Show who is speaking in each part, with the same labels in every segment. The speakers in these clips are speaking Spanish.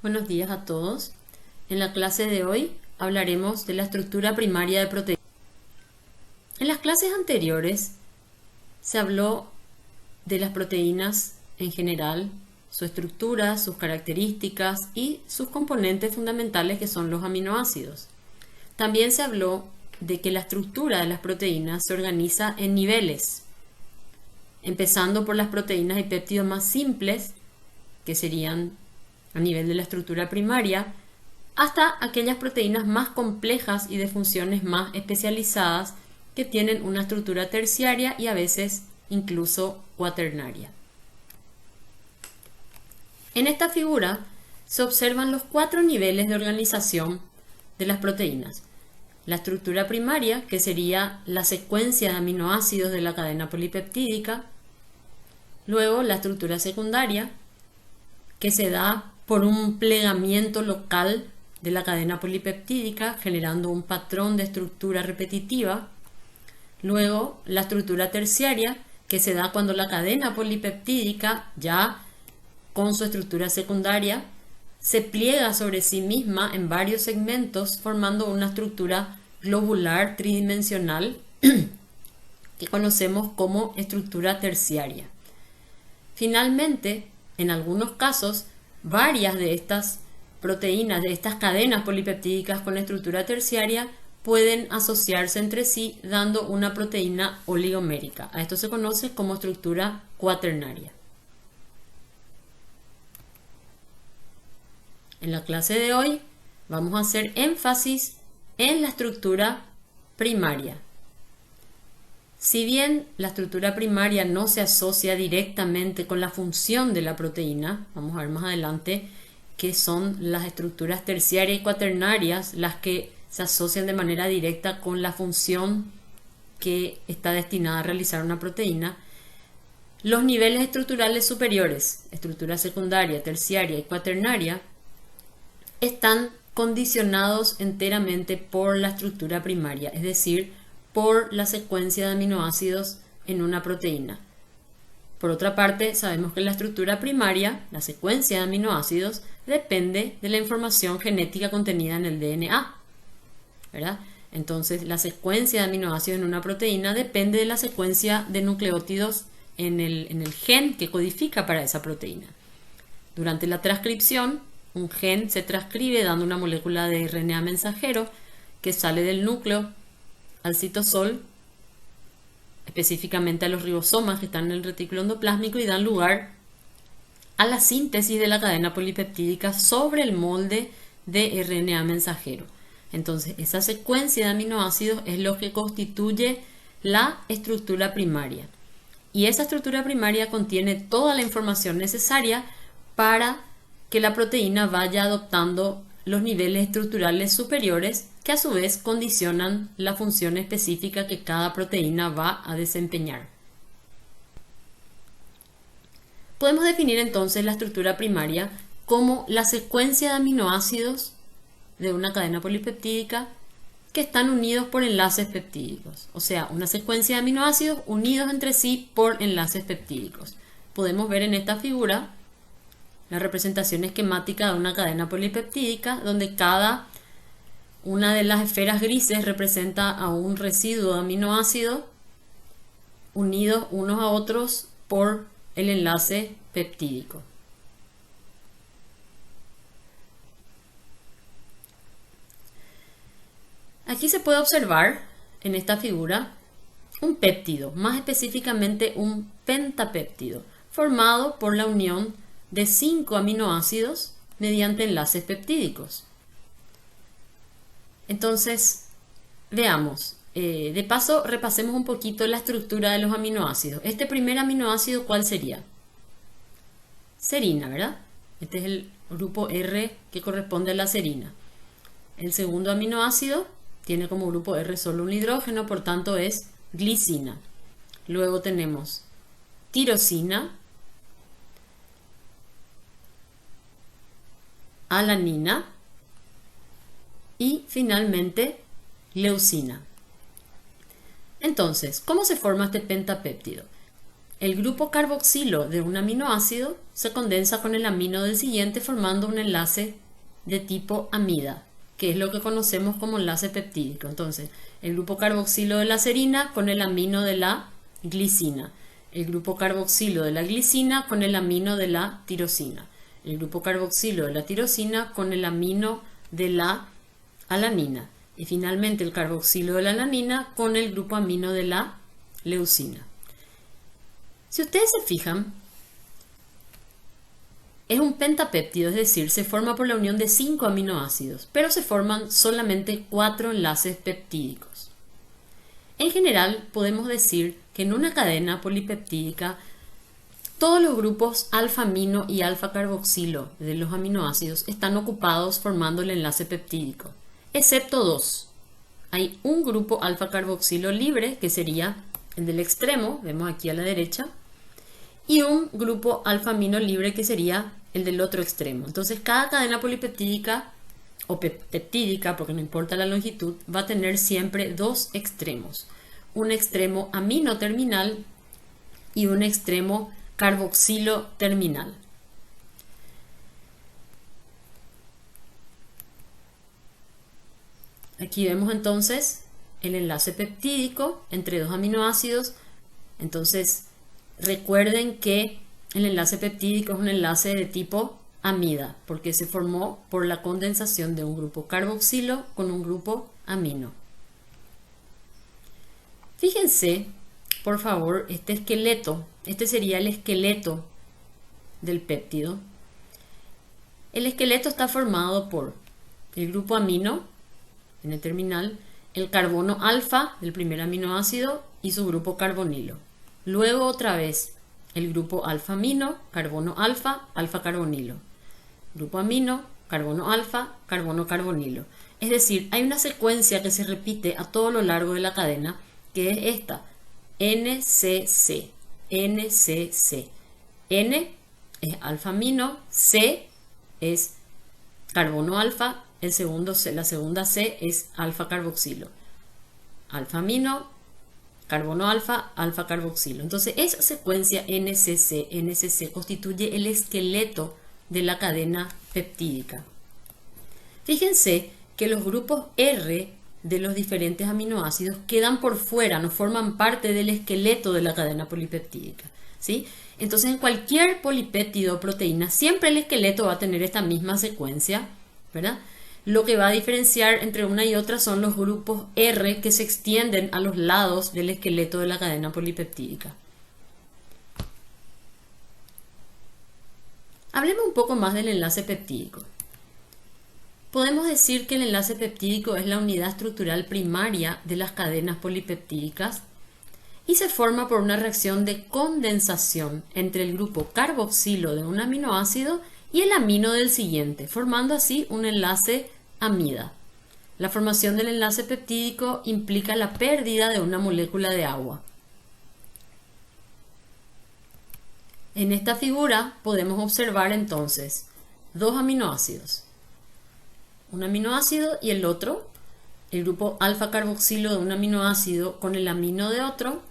Speaker 1: Buenos días a todos. En la clase de hoy hablaremos de la estructura primaria de proteínas. En las clases anteriores se habló de las proteínas en general, su estructura, sus características y sus componentes fundamentales que son los aminoácidos. También se habló de que la estructura de las proteínas se organiza en niveles, empezando por las proteínas y péptidos más simples, que serían a nivel de la estructura primaria, hasta aquellas proteínas más complejas y de funciones más especializadas que tienen una estructura terciaria y a veces incluso cuaternaria. En esta figura se observan los 4 niveles de organización de las proteínas. La estructura primaria, que sería la secuencia de aminoácidos de la cadena polipeptídica. Luego la estructura secundaria, que se da por un plegamiento local de la cadena polipeptídica, generando un patrón de estructura repetitiva. Luego la estructura terciaria, que se da cuando la cadena polipeptídica, ya con su estructura secundaria, se pliega sobre sí misma en varios segmentos, formando una estructura globular tridimensional que conocemos como estructura terciaria. Finalmente, en algunos casos, varias de estas proteínas, de estas cadenas polipeptídicas con estructura terciaria, pueden asociarse entre sí dando una proteína oligomérica. A esto se conoce como estructura cuaternaria. En la clase de hoy vamos a hacer énfasis en la estructura primaria. Si bien la estructura primaria no se asocia directamente con la función de la proteína, vamos a ver más adelante que son las estructuras terciarias y cuaternarias las que se asocian de manera directa con la función que está destinada a realizar una proteína. Los niveles estructurales superiores, estructura secundaria, terciaria y cuaternaria, están condicionados enteramente por la estructura primaria, es decir, por la secuencia de aminoácidos en una proteína. Por otra parte, sabemos que la estructura primaria, la secuencia de aminoácidos, depende de la información genética contenida en el DNA, ¿verdad? Entonces, la secuencia de aminoácidos en una proteína depende de la secuencia de nucleótidos en el gen que codifica para esa proteína. Durante la transcripción, un gen se transcribe dando una molécula de RNA mensajero que sale del núcleo al citosol, específicamente a los ribosomas que están en el retículo endoplásmico, y dan lugar a la síntesis de la cadena polipeptídica sobre el molde de RNA mensajero. Entonces, esa secuencia de aminoácidos es lo que constituye la estructura primaria. Y esa estructura primaria contiene toda la información necesaria para que la proteína vaya adoptando los niveles estructurales superiores, que a su vez condicionan la función específica que cada proteína va a desempeñar. Podemos definir entonces la estructura primaria como la secuencia de aminoácidos de una cadena polipeptídica que están unidos por enlaces peptídicos, o sea, una secuencia de aminoácidos unidos entre sí por enlaces peptídicos. Podemos ver en esta figura la representación esquemática de una cadena polipeptídica, donde cada una de las esferas grises representa a un residuo de aminoácido unidos unos a otros por el enlace peptídico. Aquí se puede observar en esta figura un péptido, más específicamente un pentapéptido, formado por la unión de 5 aminoácidos mediante enlaces peptídicos. Entonces, veamos. De paso, repasemos un poquito la estructura de los aminoácidos. Este primer aminoácido, ¿cuál sería? Serina, ¿verdad? Este es el grupo R que corresponde a la serina. El segundo aminoácido tiene como grupo R solo un hidrógeno, por tanto es glicina. Luego tenemos tirosina, alanina y finalmente leucina. Entonces, ¿cómo se forma este pentapéptido? el grupo carboxilo de un aminoácido se condensa con el amino del siguiente formando un enlace de tipo amida, que es lo que conocemos como enlace peptídico. Entonces, el grupo carboxilo de la serina con el amino de la glicina, el grupo carboxilo de la glicina con el amino de la tirosina, el grupo carboxilo de la tirosina con el amino de la alanina y finalmente el carboxilo de la alanina con el grupo amino de la leucina. Si ustedes se fijan, es un pentapéptido, es decir, se forma por la unión de 5 aminoácidos, pero se forman solamente 4 enlaces peptídicos. En general, podemos decir que en una cadena polipeptídica, todos los grupos alfa-amino y alfa-carboxilo de los aminoácidos están ocupados formando el enlace peptídico, excepto 2. Hay un grupo alfa-carboxilo libre, que sería el del extremo, vemos aquí a la derecha, y un grupo alfa-amino libre que sería el del otro extremo. Entonces cada cadena polipeptídica o peptídica, porque no importa la longitud, va a tener siempre 2 extremos. Un extremo amino terminal y un extremo carboxilo terminal. Aquí vemos entonces el enlace peptídico entre 2 aminoácidos. Entonces recuerden que el enlace peptídico es un enlace de tipo amida, porque se formó por la condensación de un grupo carboxilo con un grupo amino. Fíjense, por favor, este esqueleto, este sería el esqueleto del péptido. El esqueleto está formado por el grupo amino, en el terminal, el carbono alfa del primer aminoácido y su grupo carbonilo. Luego otra vez el grupo alfa-amino, carbono alfa, alfa-carbonilo. Grupo amino, carbono alfa, carbono carbonilo. Es decir, hay una secuencia que se repite a todo lo largo de la cadena, que es esta, NCC, NCC. N es alfa-amino, C es carbono alfa, la segunda C es alfa-carboxilo. Alfa-amino, carbono alfa, alfa carboxilo. Entonces esa secuencia NCC constituye el esqueleto de la cadena peptídica. Fíjense que los grupos R de los diferentes aminoácidos quedan por fuera, no forman parte del esqueleto de la cadena polipeptídica, ¿sí? Entonces en cualquier polipéptido o proteína siempre el esqueleto va a tener esta misma secuencia, ¿verdad? Lo que va a diferenciar entre una y otra son los grupos R que se extienden a los lados del esqueleto de la cadena polipeptídica. Hablemos un poco más del enlace peptídico. Podemos decir que el enlace peptídico es la unidad estructural primaria de las cadenas polipeptídicas y se forma por una reacción de condensación entre el grupo carboxilo de un aminoácido y el amino del siguiente, formando así un enlace amida. La formación del enlace peptídico implica la pérdida de una molécula de agua. En esta figura podemos observar entonces 2 aminoácidos. Un aminoácido y el otro, el grupo alfa-carboxilo de un aminoácido con el amino de otro,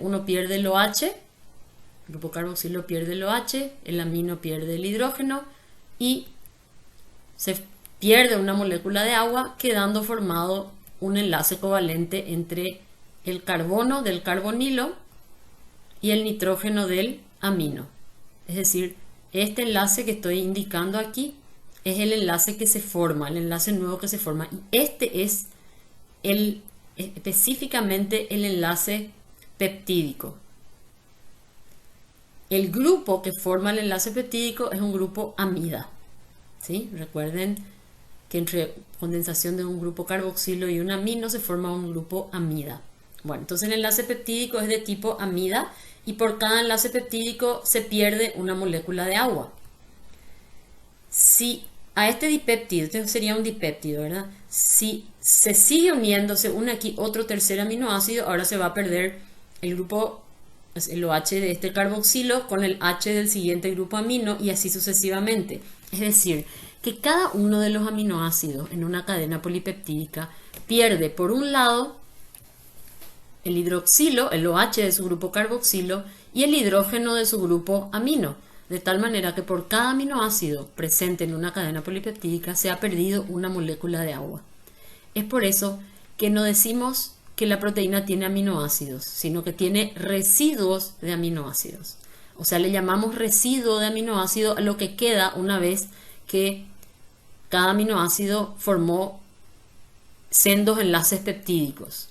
Speaker 1: uno pierde el OH, el grupo carboxilo pierde el OH, el amino pierde el hidrógeno y se pierde una molécula de agua, quedando formado un enlace covalente entre el carbono del carbonilo y el nitrógeno del amino. Es decir, este enlace que estoy indicando aquí es el enlace que se forma, el enlace nuevo que se forma. Y este es específicamente el enlace peptídico. El grupo que forma el enlace peptídico es un grupo amida, ¿sí? Recuerden que entre condensación de un grupo carboxilo y un amino se forma un grupo amida. Bueno, entonces el enlace peptídico es de tipo amida y por cada enlace peptídico se pierde una molécula de agua. Si a este dipéptido, este sería un dipéptido, ¿verdad? Si se sigue uniendo, se une aquí otro tercer aminoácido, ahora se va a perder el grupo, el OH de este carboxilo con el H del siguiente grupo amino y así sucesivamente. Es decir, que cada uno de los aminoácidos en una cadena polipeptídica pierde por un lado el hidroxilo, el OH de su grupo carboxilo y el hidrógeno de su grupo amino, de tal manera que por cada aminoácido presente en una cadena polipeptídica se ha perdido una molécula de agua. Es por eso que no decimos que la proteína tiene aminoácidos, sino que tiene residuos de aminoácidos. O sea, le llamamos residuo de aminoácido a lo que queda una vez que cada aminoácido formó sendos enlaces peptídicos,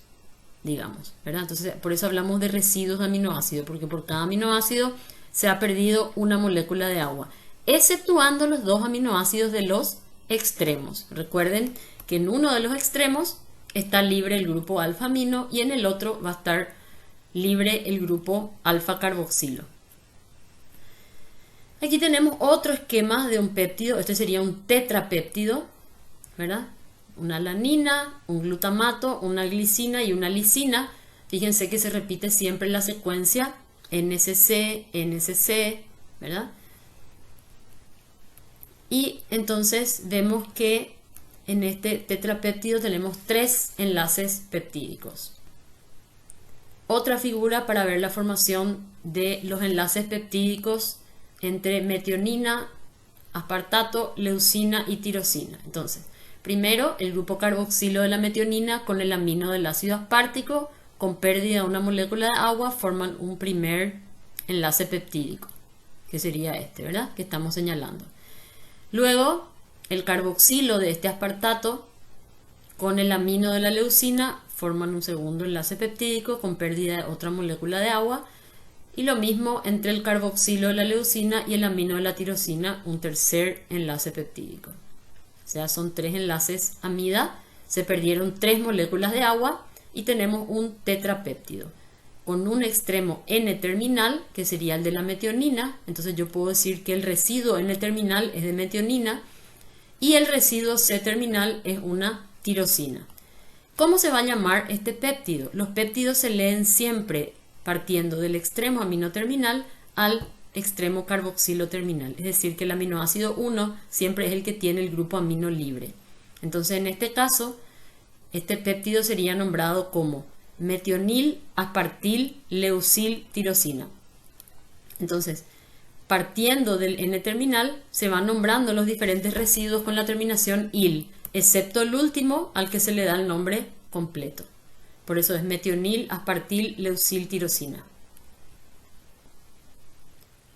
Speaker 1: digamos, ¿verdad? Entonces, por eso hablamos de residuos de aminoácido, porque por cada aminoácido se ha perdido una molécula de agua, exceptuando los dos aminoácidos de los extremos. Recuerden que en uno de los extremos está libre el grupo alfa-amino y en el otro va a estar libre el grupo alfa-carboxilo. Aquí tenemos otro esquema de un péptido. Este sería un tetrapéptido, ¿verdad? Una alanina, un glutamato, una glicina y una lisina. Fíjense que se repite siempre la secuencia NCC, NCC, ¿verdad? Y entonces vemos que en este tetrapéptido tenemos 3 enlaces peptídicos. Otra figura para ver la formación de los enlaces peptídicos entre metionina, aspartato, leucina y tirosina. Entonces, primero el grupo carboxilo de la metionina con el amino del ácido aspartico con pérdida de una molécula de agua forman un primer enlace peptídico, que sería este, ¿verdad? Que estamos señalando. Luego, el carboxilo de este aspartato con el amino de la leucina forman un segundo enlace peptídico con pérdida de otra molécula de agua. Y lo mismo entre el carboxilo de la leucina y el amino de la tirosina, un tercer enlace peptídico. O sea, son 3 enlaces amida, se perdieron 3 moléculas de agua y tenemos un tetrapéptido con un extremo N-terminal, que sería el de la metionina. Entonces yo puedo decir que el residuo N-terminal es de metionina y el residuo C-terminal es una tirosina. ¿Cómo se va a llamar este péptido? Los péptidos se leen siempre partiendo del extremo amino terminal al extremo carboxilo terminal. Es decir, que el aminoácido 1 siempre es el que tiene el grupo amino libre. Entonces, en este caso, este péptido sería nombrado como metionil, aspartil, leucil, tirosina. Entonces, partiendo del N-terminal, se van nombrando los diferentes residuos con la terminación -il, excepto el último al que se le da el nombre completo. Por eso es metionil, aspartil, leucil, tirosina.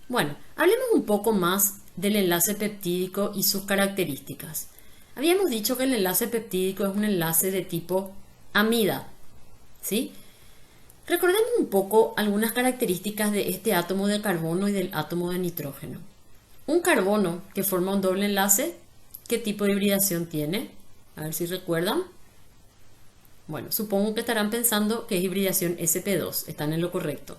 Speaker 1: Bueno, hablemos un poco más del enlace peptídico y sus características. Habíamos dicho que el enlace peptídico es un enlace de tipo amida, ¿sí? Recordemos un poco algunas características de este átomo de carbono y del átomo de nitrógeno. Un carbono que forma un doble enlace, ¿qué tipo de hibridación tiene? A ver si recuerdan. Bueno, supongo que estarán pensando que es hibridación sp2, están en lo correcto.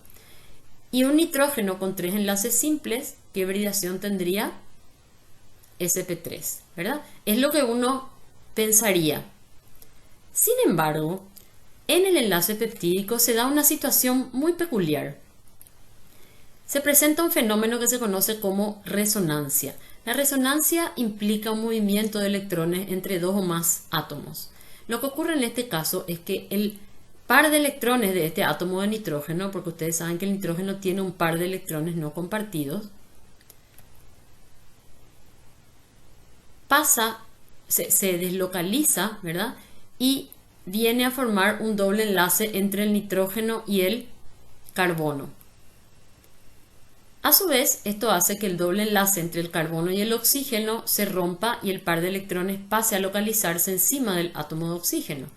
Speaker 1: Y un nitrógeno con 3 enlaces simples, ¿qué hibridación tendría? sp3, ¿verdad? Es lo que uno pensaría. Sin embargo, en el enlace peptídico se da una situación muy peculiar. Se presenta un fenómeno que se conoce como resonancia. La resonancia implica un movimiento de electrones entre 2 o más átomos. Lo que ocurre en este caso es que el par de electrones de este átomo de nitrógeno, porque ustedes saben que el nitrógeno tiene un par de electrones no compartidos, se deslocaliza, ¿verdad? Y viene a formar un doble enlace entre el nitrógeno y el carbono. A su vez, esto hace que el doble enlace entre el carbono y el oxígeno se rompa y el par de electrones pase a localizarse encima del átomo de oxígeno.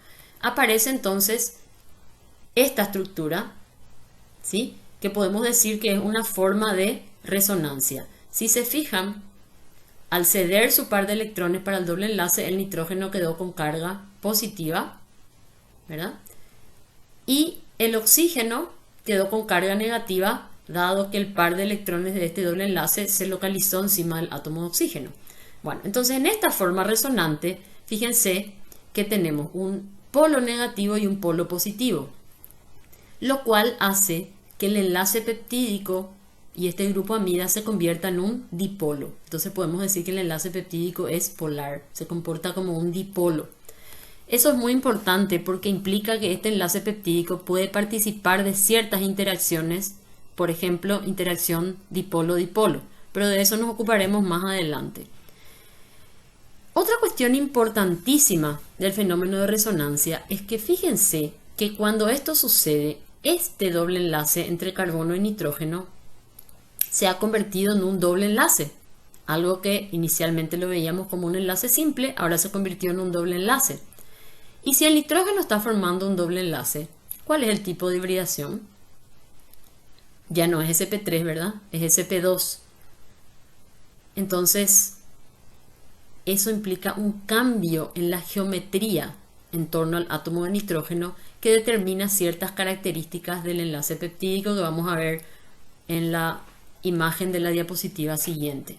Speaker 1: Aparece entonces esta estructura, ¿sí? Que podemos decir que es una forma de resonancia. Si se fijan, al ceder su par de electrones para el doble enlace, el nitrógeno quedó con carga positiva, ¿verdad? Y el oxígeno quedó con carga negativa, dado que el par de electrones de este doble enlace se localizó encima del átomo de oxígeno. Bueno, entonces en esta forma resonante, fíjense que tenemos un polo negativo y un polo positivo, lo cual hace que el enlace peptídico y este grupo amida se convierta en un dipolo. Entonces podemos decir que el enlace peptídico es polar, se comporta como un dipolo. Eso es muy importante porque implica que este enlace peptídico puede participar de ciertas interacciones, por ejemplo, interacción dipolo-dipolo, pero de eso nos ocuparemos más adelante. Otra cuestión importantísima del fenómeno de resonancia es que fíjense que cuando esto sucede, este doble enlace entre carbono y nitrógeno se ha convertido en un doble enlace. Algo que inicialmente lo veíamos como un enlace simple, ahora se convirtió en un doble enlace. Y si el nitrógeno está formando un doble enlace, ¿cuál es el tipo de hibridación? Ya no es sp3, ¿verdad? Es sp2. Entonces, eso implica un cambio en la geometría en torno al átomo de nitrógeno que determina ciertas características del enlace peptídico que vamos a ver en la imagen de la diapositiva siguiente.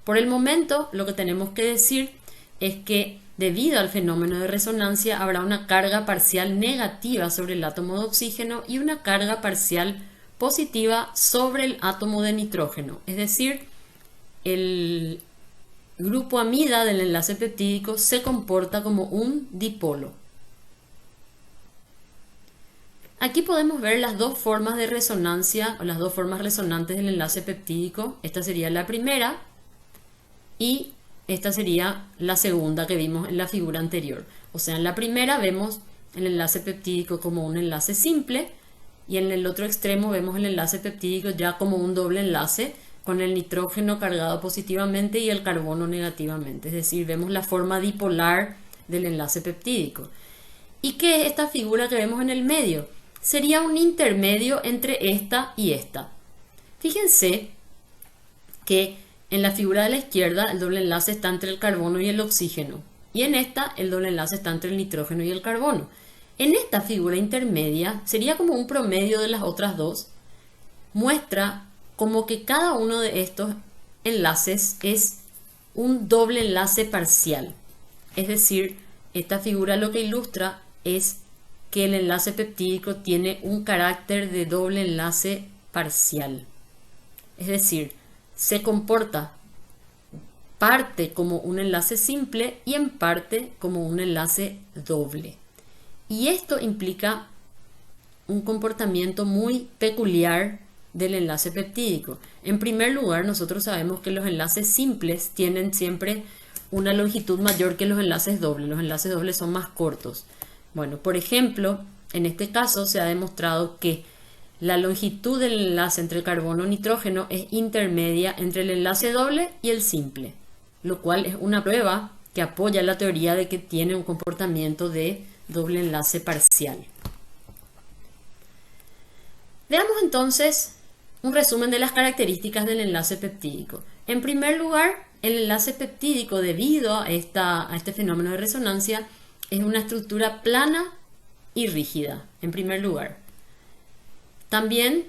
Speaker 1: Por el momento, lo que tenemos que decir es que debido al fenómeno de resonancia habrá una carga parcial negativa sobre el átomo de oxígeno y una carga parcial positiva sobre el átomo de nitrógeno. Es decir, el grupo amida del enlace peptídico se comporta como un dipolo. Aquí podemos ver las dos formas de resonancia o las dos formas resonantes del enlace peptídico. Esta sería la primera y esta sería la segunda que vimos en la figura anterior. O sea, en la primera vemos el enlace peptídico como un enlace simple y en el otro extremo vemos el enlace peptídico ya como un doble enlace con el nitrógeno cargado positivamente y el carbono negativamente. Es decir, vemos la forma dipolar del enlace peptídico. ¿Y qué es esta figura que vemos en el medio? Sería un intermedio entre esta y esta. Fíjense que en la figura de la izquierda el doble enlace está entre el carbono y el oxígeno. Y en esta el doble enlace está entre el nitrógeno y el carbono. En esta figura intermedia sería como un promedio de las otras dos. Muestra como que cada uno de estos enlaces es un doble enlace parcial. Es decir, esta figura lo que ilustra es que el enlace peptídico tiene un carácter de doble enlace parcial. Es decir, se comporta parte como un enlace simple y en parte como un enlace doble. Y esto implica un comportamiento muy peculiar del enlace peptídico. En primer lugar, nosotros sabemos que los enlaces simples tienen siempre una longitud mayor que los enlaces dobles. Los enlaces dobles son más cortos. Bueno, por ejemplo, en este caso se ha demostrado que la longitud del enlace entre carbono y nitrógeno es intermedia entre el enlace doble y el simple, lo cual es una prueba que apoya la teoría de que tiene un comportamiento de doble enlace parcial. Veamos entonces un resumen de las características del enlace peptídico. En primer lugar, el enlace peptídico, debido a este fenómeno de resonancia, es una estructura plana y rígida, en primer lugar. También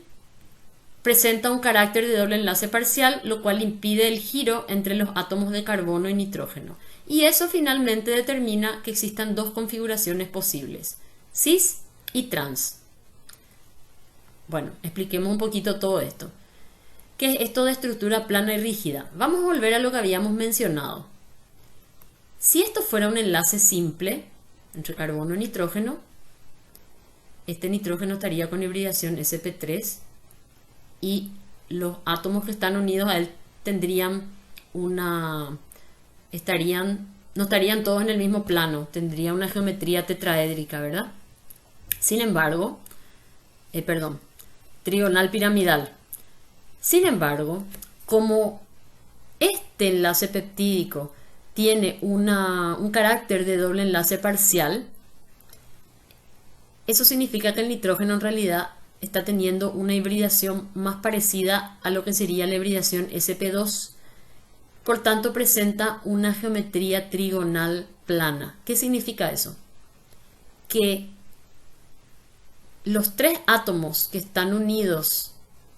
Speaker 1: presenta un carácter de doble enlace parcial, lo cual impide el giro entre los átomos de carbono y nitrógeno. Y eso finalmente determina que existan dos configuraciones posibles, cis y trans. Bueno, expliquemos un poquito todo esto. ¿Qué es esto de estructura plana y rígida? Vamos a volver a lo que habíamos mencionado. Si esto fuera un enlace simple entre carbono y nitrógeno, este nitrógeno estaría con hibridación sp3 y los átomos que están unidos a él no estarían todos en el mismo plano, tendría una geometría tetraédrica, ¿verdad? Sin embargo, trigonal piramidal. Sin embargo, como este enlace peptídico tiene un carácter de doble enlace parcial, eso significa que el nitrógeno en realidad está teniendo una hibridación más parecida a lo que sería la hibridación sp2. Por tanto, presenta una geometría trigonal plana. ¿Qué significa eso? Que los tres átomos que están unidos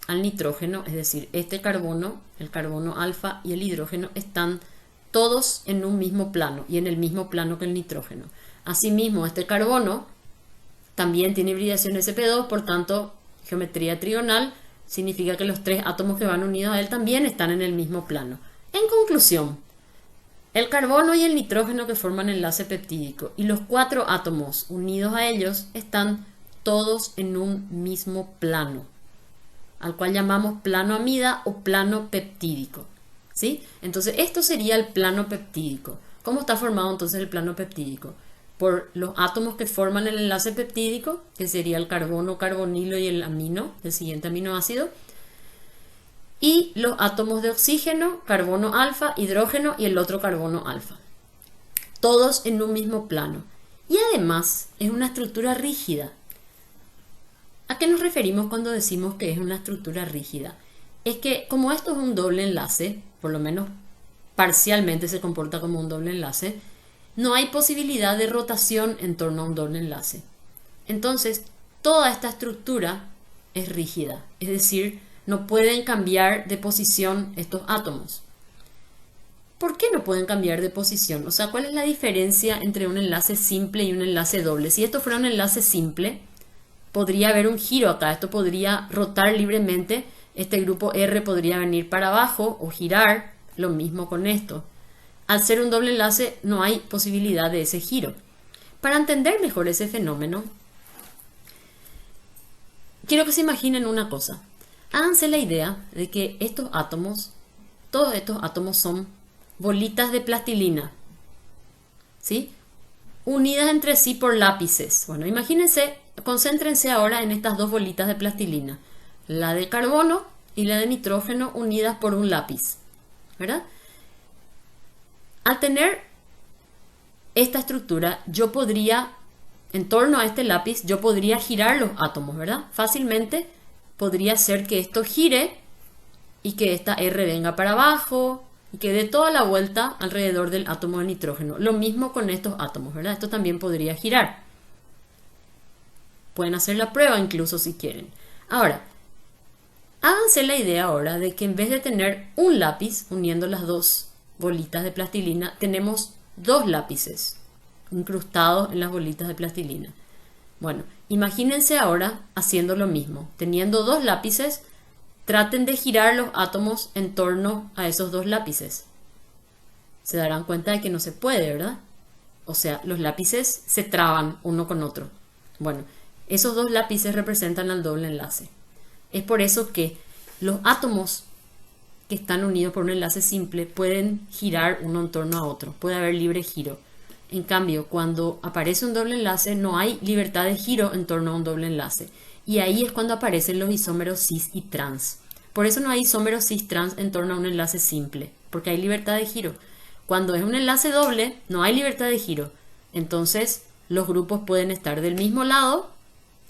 Speaker 1: al nitrógeno, es decir, este carbono, el carbono alfa y el hidrógeno, están todos en un mismo plano y en el mismo plano que el nitrógeno. Asimismo, este carbono también tiene hibridación sp2, por tanto, geometría trigonal significa que los tres átomos que van unidos a él también están en el mismo plano. En conclusión, El carbono y el nitrógeno que forman enlace peptídico y los 4 átomos unidos a ellos están todos en un mismo plano, al cual llamamos plano amida o plano peptídico, ¿sí? Entonces esto sería el plano peptídico. ¿Cómo está formado entonces el plano peptídico? Por los átomos que forman el enlace peptídico, que sería el carbono, carbonilo y el amino, el siguiente aminoácido, y los átomos de oxígeno, carbono alfa, hidrógeno y el otro carbono alfa. Todos en un mismo plano. Y además es una estructura rígida. ¿A qué nos referimos cuando decimos que es una estructura rígida? Es que como esto es un doble enlace, por lo menos parcialmente se comporta como un doble enlace, no hay posibilidad de rotación en torno a un doble enlace. Entonces, toda esta estructura es rígida, es decir, no pueden cambiar de posición estos átomos. ¿Por qué no pueden cambiar de posición? O sea, ¿cuál es la diferencia entre un enlace simple y un enlace doble? Si esto fuera un enlace simple, podría haber un giro acá, esto podría rotar libremente, este grupo R podría venir para abajo o girar, lo mismo con esto. Al ser un doble enlace no hay posibilidad de ese giro. Para entender mejor ese fenómeno, quiero que se imaginen una cosa. Háganse la idea de que estos átomos, todos estos átomos son bolitas de plastilina, ¿sí? Unidas entre sí por lápices. Bueno, imagínense, concéntrense ahora en estas dos bolitas de plastilina, la de carbono y la de nitrógeno unidas por un lápiz, ¿verdad? Al tener esta estructura, yo podría, en torno a este lápiz, yo podría girar los átomos, ¿verdad? Fácilmente podría ser que esto gire y que esta R venga para abajo y que dé toda la vuelta alrededor del átomo de nitrógeno. Lo mismo con estos átomos, ¿verdad? Esto también podría girar. Pueden hacer la prueba incluso si quieren. Ahora, háganse la idea ahora de que en vez de tener un lápiz uniendo las dos bolitas de plastilina, tenemos dos lápices incrustados en las bolitas de plastilina. Bueno, imagínense ahora haciendo lo mismo. Teniendo dos lápices, traten de girar los átomos en torno a esos dos lápices. Se darán cuenta de que no se puede, ¿verdad? O sea, los lápices se traban uno con otro. Bueno, esos dos lápices representan al doble enlace. Es por eso que los átomos que están unidos por un enlace simple pueden girar uno en torno a otro. Puede haber libre giro. En cambio, cuando aparece un doble enlace, no hay libertad de giro en torno a un doble enlace. Y ahí es cuando aparecen los isómeros cis y trans. Por eso no hay isómeros cis-trans en torno a un enlace simple, porque hay libertad de giro. Cuando es un enlace doble, no hay libertad de giro. Entonces, los grupos pueden estar del mismo lado,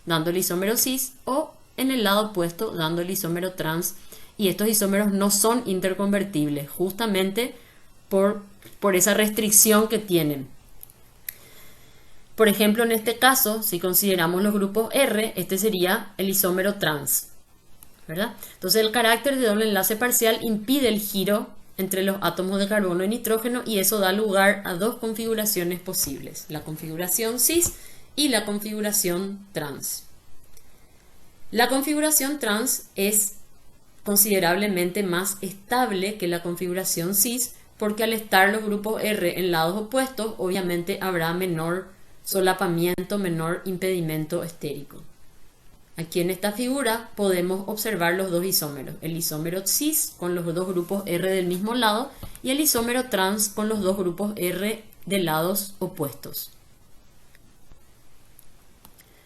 Speaker 1: dando el isómero cis, o en el lado opuesto, dando el isómero trans. Y estos isómeros no son interconvertibles, justamente por esa restricción que tienen. Por ejemplo, en este caso, si consideramos los grupos R, este sería el isómero trans, ¿verdad? Entonces, el carácter de doble enlace parcial impide el giro entre los átomos de carbono y nitrógeno y eso da lugar a dos configuraciones posibles, la configuración cis y la configuración trans. La configuración trans es considerablemente más estable que la configuración cis porque al estar los grupos R en lados opuestos, obviamente habrá menor solapamiento, menor impedimento estérico. Aquí en esta figura podemos observar los dos isómeros, el isómero cis con los dos grupos R del mismo lado y el isómero trans con los dos grupos R de lados opuestos.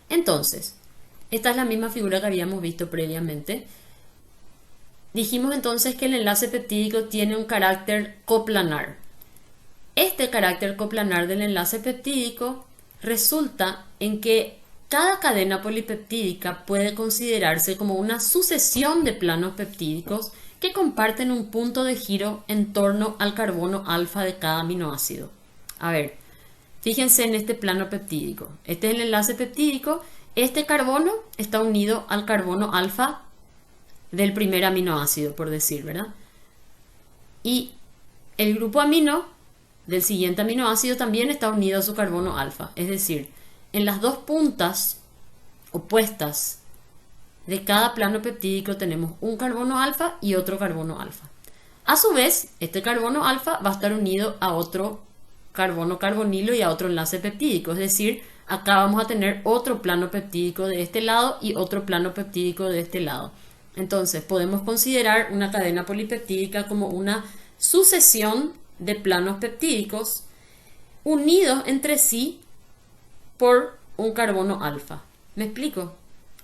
Speaker 1: Entonces, esta es la misma figura que habíamos visto previamente. Dijimos entonces que el enlace peptídico tiene un carácter coplanar. Este carácter coplanar del enlace peptídico resulta en que cada cadena polipeptídica puede considerarse como una sucesión de planos peptídicos que comparten un punto de giro en torno al carbono alfa de cada aminoácido. A ver, fíjense en este plano peptídico. Este es el enlace peptídico. Este carbono está unido al carbono alfa del primer aminoácido, por decir, ¿verdad? Y el grupo amino del siguiente aminoácido también está unido a su carbono alfa. Es decir, en las dos puntas opuestas de cada plano peptídico tenemos un carbono alfa y otro carbono alfa. A su vez, este carbono alfa va a estar unido a otro carbono carbonilo y a otro enlace peptídico, es decir, acá vamos a tener otro plano peptídico de este lado y otro plano peptídico de este lado. Entonces, podemos considerar una cadena polipeptídica como una sucesión de planos peptídicos unidos entre sí por un carbono alfa. ¿Me explico?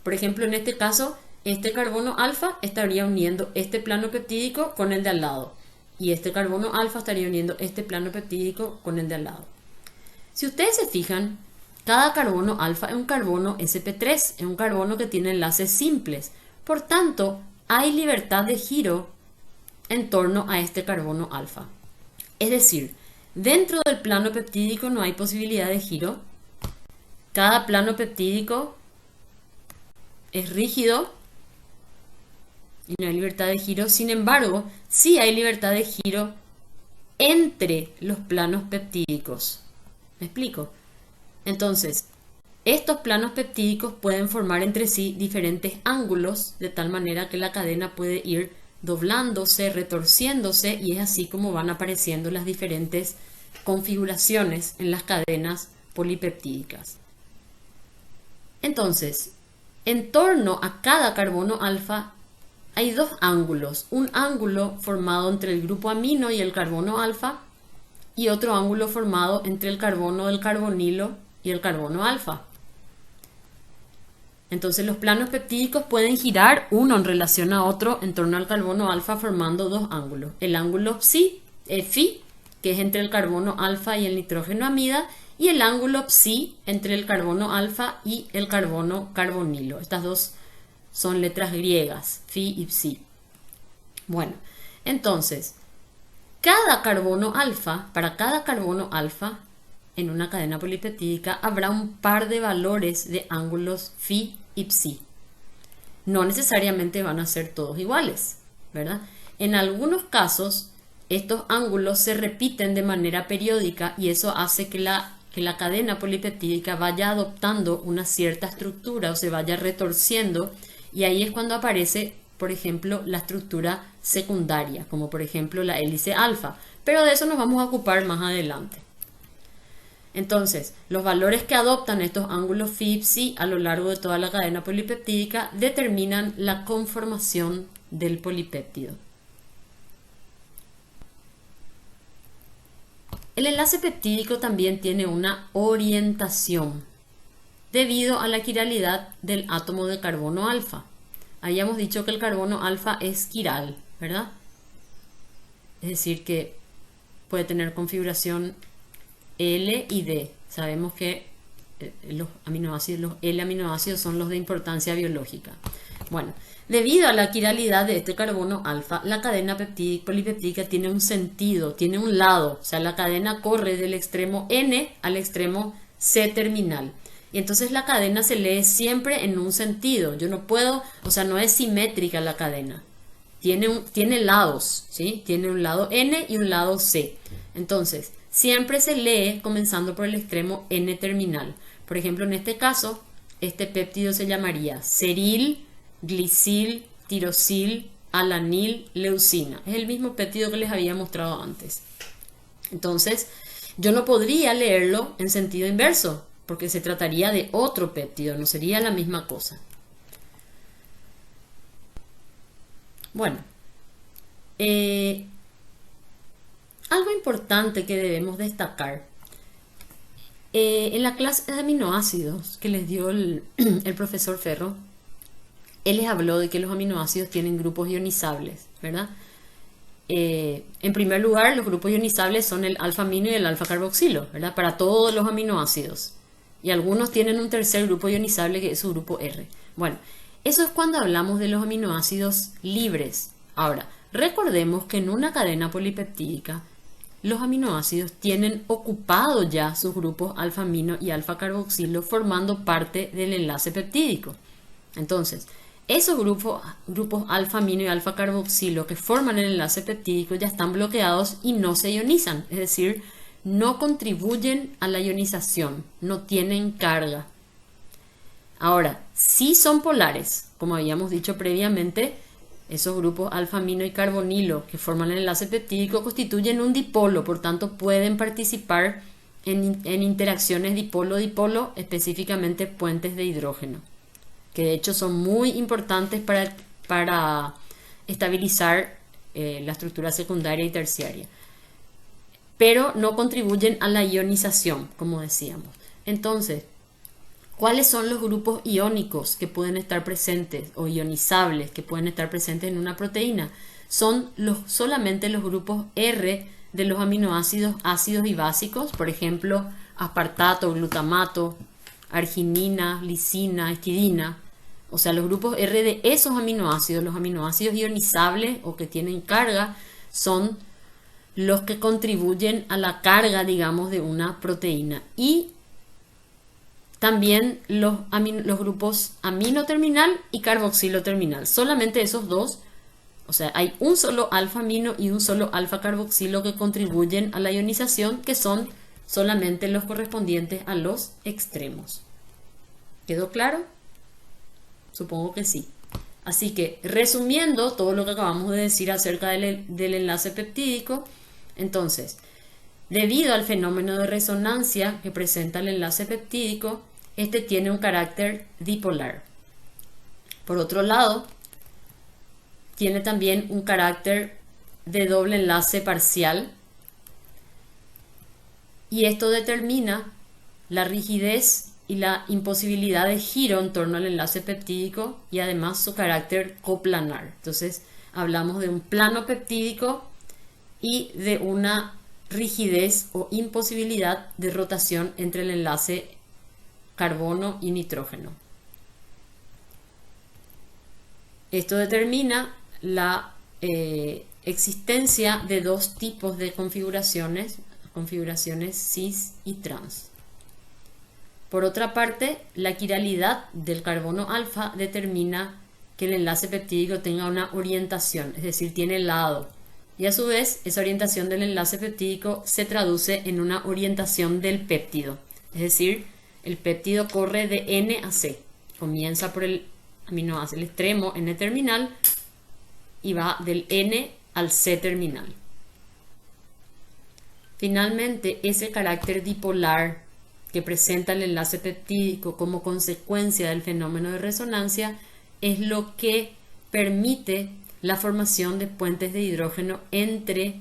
Speaker 1: Por ejemplo, en este caso, este carbono alfa estaría uniendo este plano peptídico con el de al lado. Y este carbono alfa estaría uniendo este plano peptídico con el de al lado. Si ustedes se fijan, cada carbono alfa es un carbono sp3, es un carbono que tiene enlaces simples. Por tanto, hay libertad de giro en torno a este carbono alfa. Es decir, dentro del plano peptídico no hay posibilidad de giro. Cada plano peptídico es rígido y no hay libertad de giro. Sin embargo, sí hay libertad de giro entre los planos peptídicos. ¿Me explico? Entonces, estos planos peptídicos pueden formar entre sí diferentes ángulos, de tal manera que la cadena puede ir doblándose, retorciéndose, y es así como van apareciendo las diferentes configuraciones en las cadenas polipeptídicas. Entonces, en torno a cada carbono alfa hay dos ángulos. Un ángulo formado entre el grupo amino y el carbono alfa y otro ángulo formado entre el carbono del carbonilo y el carbono alfa. Entonces los planos peptídicos pueden girar uno en relación a otro en torno al carbono alfa formando dos ángulos. El ángulo psi, phi, que es entre el carbono alfa y el nitrógeno amida, y el ángulo psi entre el carbono alfa y el carbono carbonilo. Estas dos son letras griegas, phi y psi. Bueno, entonces, para cada carbono alfa, en una cadena polipeptídica habrá un par de valores de ángulos phi y psi. No necesariamente van a ser todos iguales, ¿verdad? En algunos casos, estos ángulos se repiten de manera periódica y eso hace que la cadena polipeptídica vaya adoptando una cierta estructura o se vaya retorciendo, y ahí es cuando aparece, por ejemplo, la estructura secundaria, como por ejemplo la hélice alfa, pero de eso nos vamos a ocupar más adelante. Entonces, los valores que adoptan estos ángulos phi y psi a lo largo de toda la cadena polipeptídica determinan la conformación del polipéptido. El enlace peptídico también tiene una orientación debido a la quiralidad del átomo de carbono alfa. Habíamos dicho que el carbono alfa es quiral, ¿verdad? Es decir, que puede tener configuración L y D. Sabemos que los L aminoácidos son los de importancia biológica. Bueno, debido a la quiralidad de este carbono alfa, la cadena polipeptídica tiene un sentido, tiene un lado. O sea, la cadena corre del extremo N al extremo C terminal. Y entonces la cadena se lee siempre en un sentido. Yo no puedo, o sea, no es simétrica la cadena. Tiene lados, ¿sí? Tiene un lado N y un lado C. Entonces, siempre se lee comenzando por el extremo N terminal. Por ejemplo, en este caso, este péptido se llamaría seril, glisil, tirosil, alanil, leucina. Es el mismo péptido que les había mostrado antes. Entonces, yo no podría leerlo en sentido inverso, porque se trataría de otro péptido, no sería la misma cosa. Bueno, algo importante que debemos destacar. En la clase de aminoácidos que les dio el profesor Ferro, él les habló de que los aminoácidos tienen grupos ionizables, ¿verdad? En primer lugar, los grupos ionizables son el alfa-amino y el alfa-carboxilo, ¿verdad? Para todos los aminoácidos. Y algunos tienen un tercer grupo ionizable que es su grupo R. Bueno, eso es cuando hablamos de los aminoácidos libres. Ahora, recordemos que en una cadena polipeptídica, los aminoácidos tienen ocupado ya sus grupos alfa-amino y alfa-carboxilo formando parte del enlace peptídico. Entonces, esos grupos alfa-amino y alfa-carboxilo que forman el enlace peptídico ya están bloqueados y no se ionizan, es decir, no contribuyen a la ionización, no tienen carga. Ahora, si son polares, como habíamos dicho previamente, Esos grupos alfa-amino y carbonilo que forman el enlace peptídico constituyen un dipolo, por tanto pueden participar en interacciones dipolo-dipolo, específicamente puentes de hidrógeno, que de hecho son muy importantes para estabilizar la estructura secundaria y terciaria, pero no contribuyen a la ionización, como decíamos. Entonces, ¿cuáles son los grupos iónicos que pueden estar presentes o ionizables que pueden estar presentes en una proteína? Son solamente los grupos R de los aminoácidos ácidos y básicos, por ejemplo, aspartato, glutamato, arginina, lisina, histidina. O sea, los grupos R de esos aminoácidos, los aminoácidos ionizables o que tienen carga, son los que contribuyen a la carga, digamos, de una proteína. Y también los grupos amino terminal y carboxilo terminal. Solamente esos dos, o sea, hay un solo alfa amino y un solo alfa carboxilo que contribuyen a la ionización, que son solamente los correspondientes a los extremos. ¿Quedó claro? Supongo que sí. Así que, resumiendo todo lo que acabamos de decir acerca del enlace peptídico, entonces, debido al fenómeno de resonancia que presenta el enlace peptídico, este tiene un carácter dipolar. Por otro lado, tiene también un carácter de doble enlace parcial, y esto determina la rigidez y la imposibilidad de giro en torno al enlace peptídico y además su carácter coplanar. Entonces, hablamos de un plano peptídico y de una rigidez o imposibilidad de rotación entre el enlace carbono y nitrógeno. Esto determina la existencia de dos tipos de configuraciones cis y trans. Por otra parte, la quiralidad del carbono alfa determina que el enlace peptídico tenga una orientación, es decir, tiene lado. Y a su vez, esa orientación del enlace peptídico se traduce en una orientación del péptido. Es decir, el péptido corre de N a C. Comienza por el aminoácido, el extremo N terminal, y va del N al C terminal. Finalmente, ese carácter dipolar que presenta el enlace peptídico como consecuencia del fenómeno de resonancia es lo que permite la formación de puentes de hidrógeno entre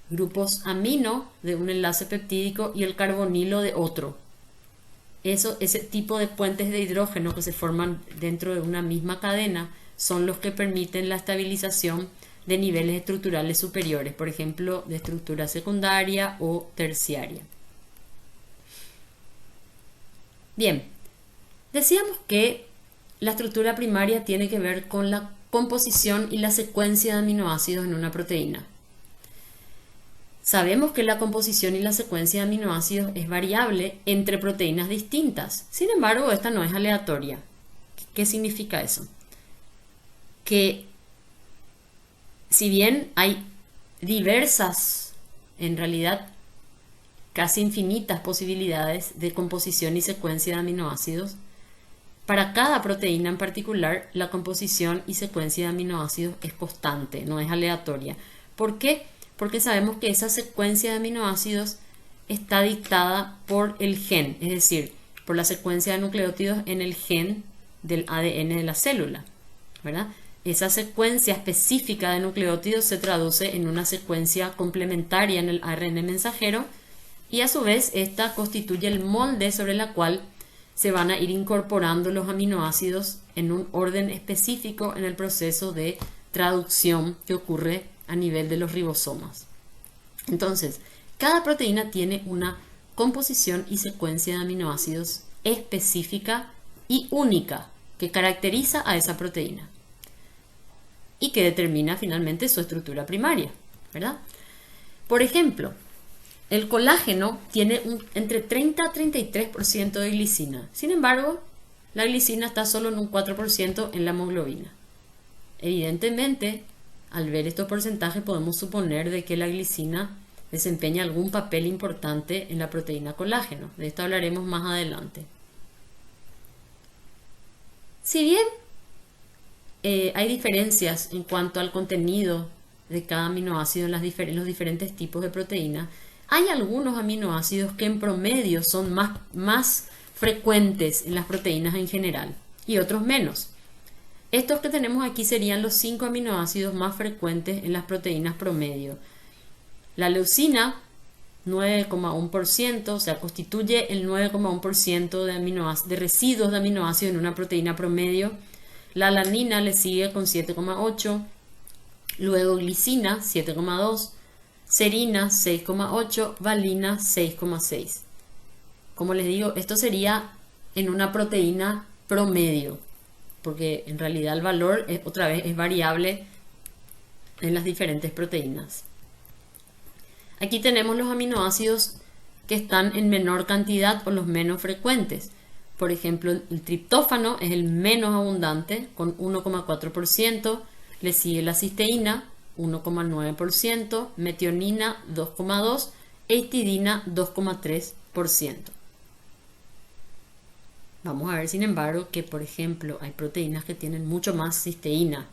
Speaker 1: grupos amino de un enlace peptídico y el carbonilo de otro. Ese tipo de puentes de hidrógeno que se forman dentro de una misma cadena son los que permiten la estabilización de niveles estructurales superiores, por ejemplo, de estructura secundaria o terciaria. Bien, decíamos que la estructura primaria tiene que ver con la composición y la secuencia de aminoácidos en una proteína. Sabemos que la composición y la secuencia de aminoácidos es variable entre proteínas distintas. Sin embargo, esta no es aleatoria. ¿Qué significa eso? Que si bien hay diversas, en realidad casi infinitas posibilidades de composición y secuencia de aminoácidos, para cada proteína en particular, la composición y secuencia de aminoácidos es constante, no es aleatoria. ¿Por qué? Porque sabemos que esa secuencia de aminoácidos está dictada por el gen, es decir, por la secuencia de nucleótidos en el gen del ADN de la célula, ¿verdad? Esa secuencia específica de nucleótidos se traduce en una secuencia complementaria en el ARN mensajero y a su vez esta constituye el molde sobre la cual se van a ir incorporando los aminoácidos en un orden específico en el proceso de traducción que ocurre a nivel de los ribosomas. Entonces, cada proteína tiene una composición y secuencia de aminoácidos específica y única que caracteriza a esa proteína y que determina finalmente su estructura primaria, ¿verdad? Por ejemplo, el colágeno tiene entre 30 a 33% de glicina. Sin embargo, la glicina está solo en un 4% en la hemoglobina. Evidentemente, al ver estos porcentajes podemos suponer de que la glicina desempeña algún papel importante en la proteína colágeno. De esto hablaremos más adelante. Si bien hay diferencias en cuanto al contenido de cada aminoácido en los diferentes tipos de proteína. Hay algunos aminoácidos que en promedio son más frecuentes en las proteínas en general y otros menos. Estos que tenemos aquí serían los 5 aminoácidos más frecuentes en las proteínas promedio. La leucina, 9,1%, o sea, constituye el 9,1% de residuos de aminoácidos en una proteína promedio. La alanina le sigue con 7,8%, luego glicina, 7,2%, serina, 6,8%, valina, 6,6%. Como les digo, esto sería en una proteína promedio, porque en realidad el valor otra vez es variable en las diferentes proteínas. Aquí tenemos los aminoácidos que están en menor cantidad o los menos frecuentes. Por ejemplo, el triptófano es el menos abundante con 1,4%, le sigue la cisteína 1,9%, metionina 2,2% e histidina 2,3%. Vamos a ver, sin embargo, que por ejemplo hay proteínas que tienen mucho más cisteína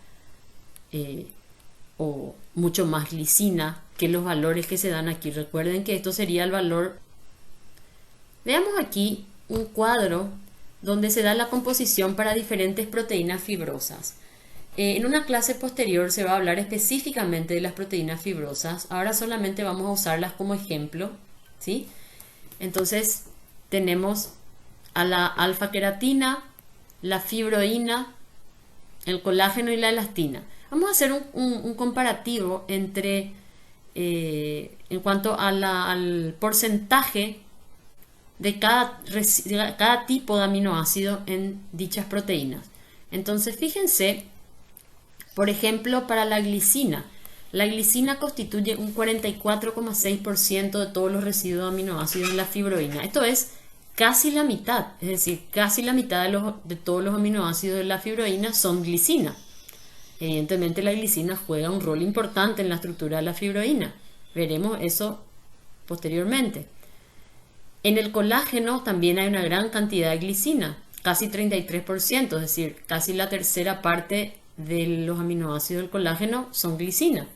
Speaker 1: o mucho más glicina que los valores que se dan aquí. Recuerden que esto sería el valor. Veamos aquí un cuadro donde se da la composición para diferentes proteínas fibrosas. En una clase posterior se va a hablar específicamente de las proteínas fibrosas. Ahora solamente vamos a usarlas como ejemplo, ¿sí? Entonces tenemos a la alfa-queratina, la fibroína, el colágeno y la elastina. Vamos a hacer un comparativo entre en cuanto a al porcentaje de cada tipo de aminoácido en dichas proteínas. Entonces fíjense, por ejemplo, para la glicina constituye un 44,6% de todos los residuos de aminoácidos en la fibroína. Esto es casi la mitad, es decir, casi la mitad de todos los aminoácidos de la fibroína son glicina. Evidentemente la glicina juega un rol importante en la estructura de la fibroína. Veremos eso posteriormente. En el colágeno también hay una gran cantidad de glicina, casi 33%, es decir, casi la tercera parte de los aminoácidos del colágeno son glicina.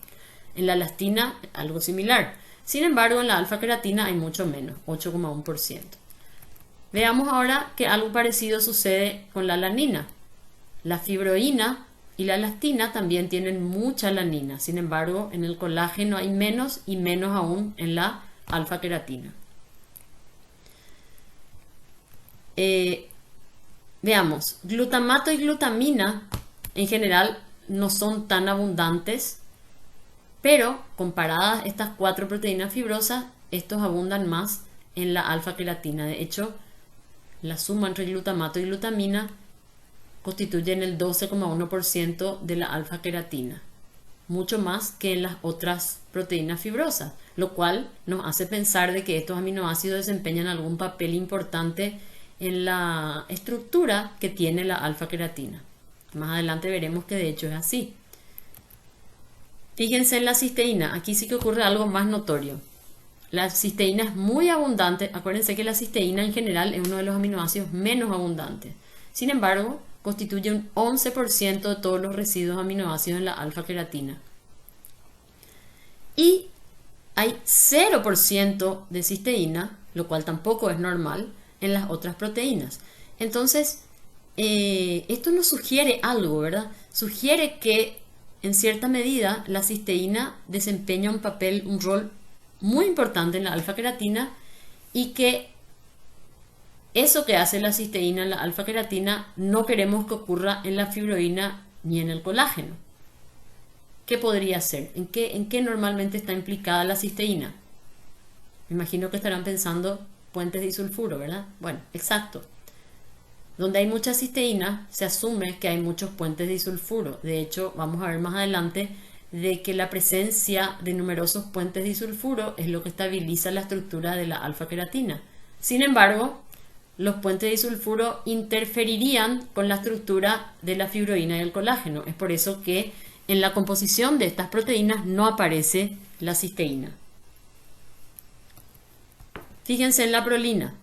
Speaker 1: En la elastina algo similar. Sin embargo, en la alfa-queratina hay mucho menos, 8,1%. Veamos ahora que algo parecido sucede con la alanina. La fibroína y la elastina también tienen mucha alanina. Sin embargo, en el colágeno hay menos y menos aún en la alfa-queratina. Veamos, glutamato y glutamina en general no son tan abundantes, pero comparadas estas 4 proteínas fibrosas, estos abundan más en la alfa-queratina. De hecho, la suma entre glutamato y glutamina constituyen el 12,1% de la alfa-queratina, mucho más que en las otras proteínas fibrosas, lo cual nos hace pensar de que estos aminoácidos desempeñan algún papel importante en la estructura que tiene la alfa-queratina. Más adelante veremos que de hecho es así. Fíjense en la cisteína, aquí sí que ocurre algo más notorio. La cisteína es muy abundante. Acuérdense que la cisteína en general es uno de los aminoácidos menos abundantes. Sin embargo, constituye un 11% de todos los residuos aminoácidos en la alfa-queratina. Y hay 0% de cisteína, lo cual tampoco es normal, en las otras proteínas. Entonces, esto nos sugiere algo, ¿verdad? Sugiere que en cierta medida la cisteína desempeña un rol muy importante en la alfa-queratina y que eso que hace la cisteína en la alfa-queratina no queremos que ocurra en la fibroína ni en el colágeno. ¿Qué podría ser? ¿En qué normalmente está implicada la cisteína? Me imagino que estarán pensando puentes disulfuro, ¿verdad? Bueno, exacto. Donde hay mucha cisteína, se asume que hay muchos puentes disulfuro. De hecho, vamos a ver más adelante de que la presencia de numerosos puentes disulfuro es lo que estabiliza la estructura de la alfa-queratina. Sin embargo, los puentes disulfuro interferirían con la estructura de la fibroína y el colágeno. Es por eso que en la composición de estas proteínas no aparece la cisteína. Fíjense en la prolina.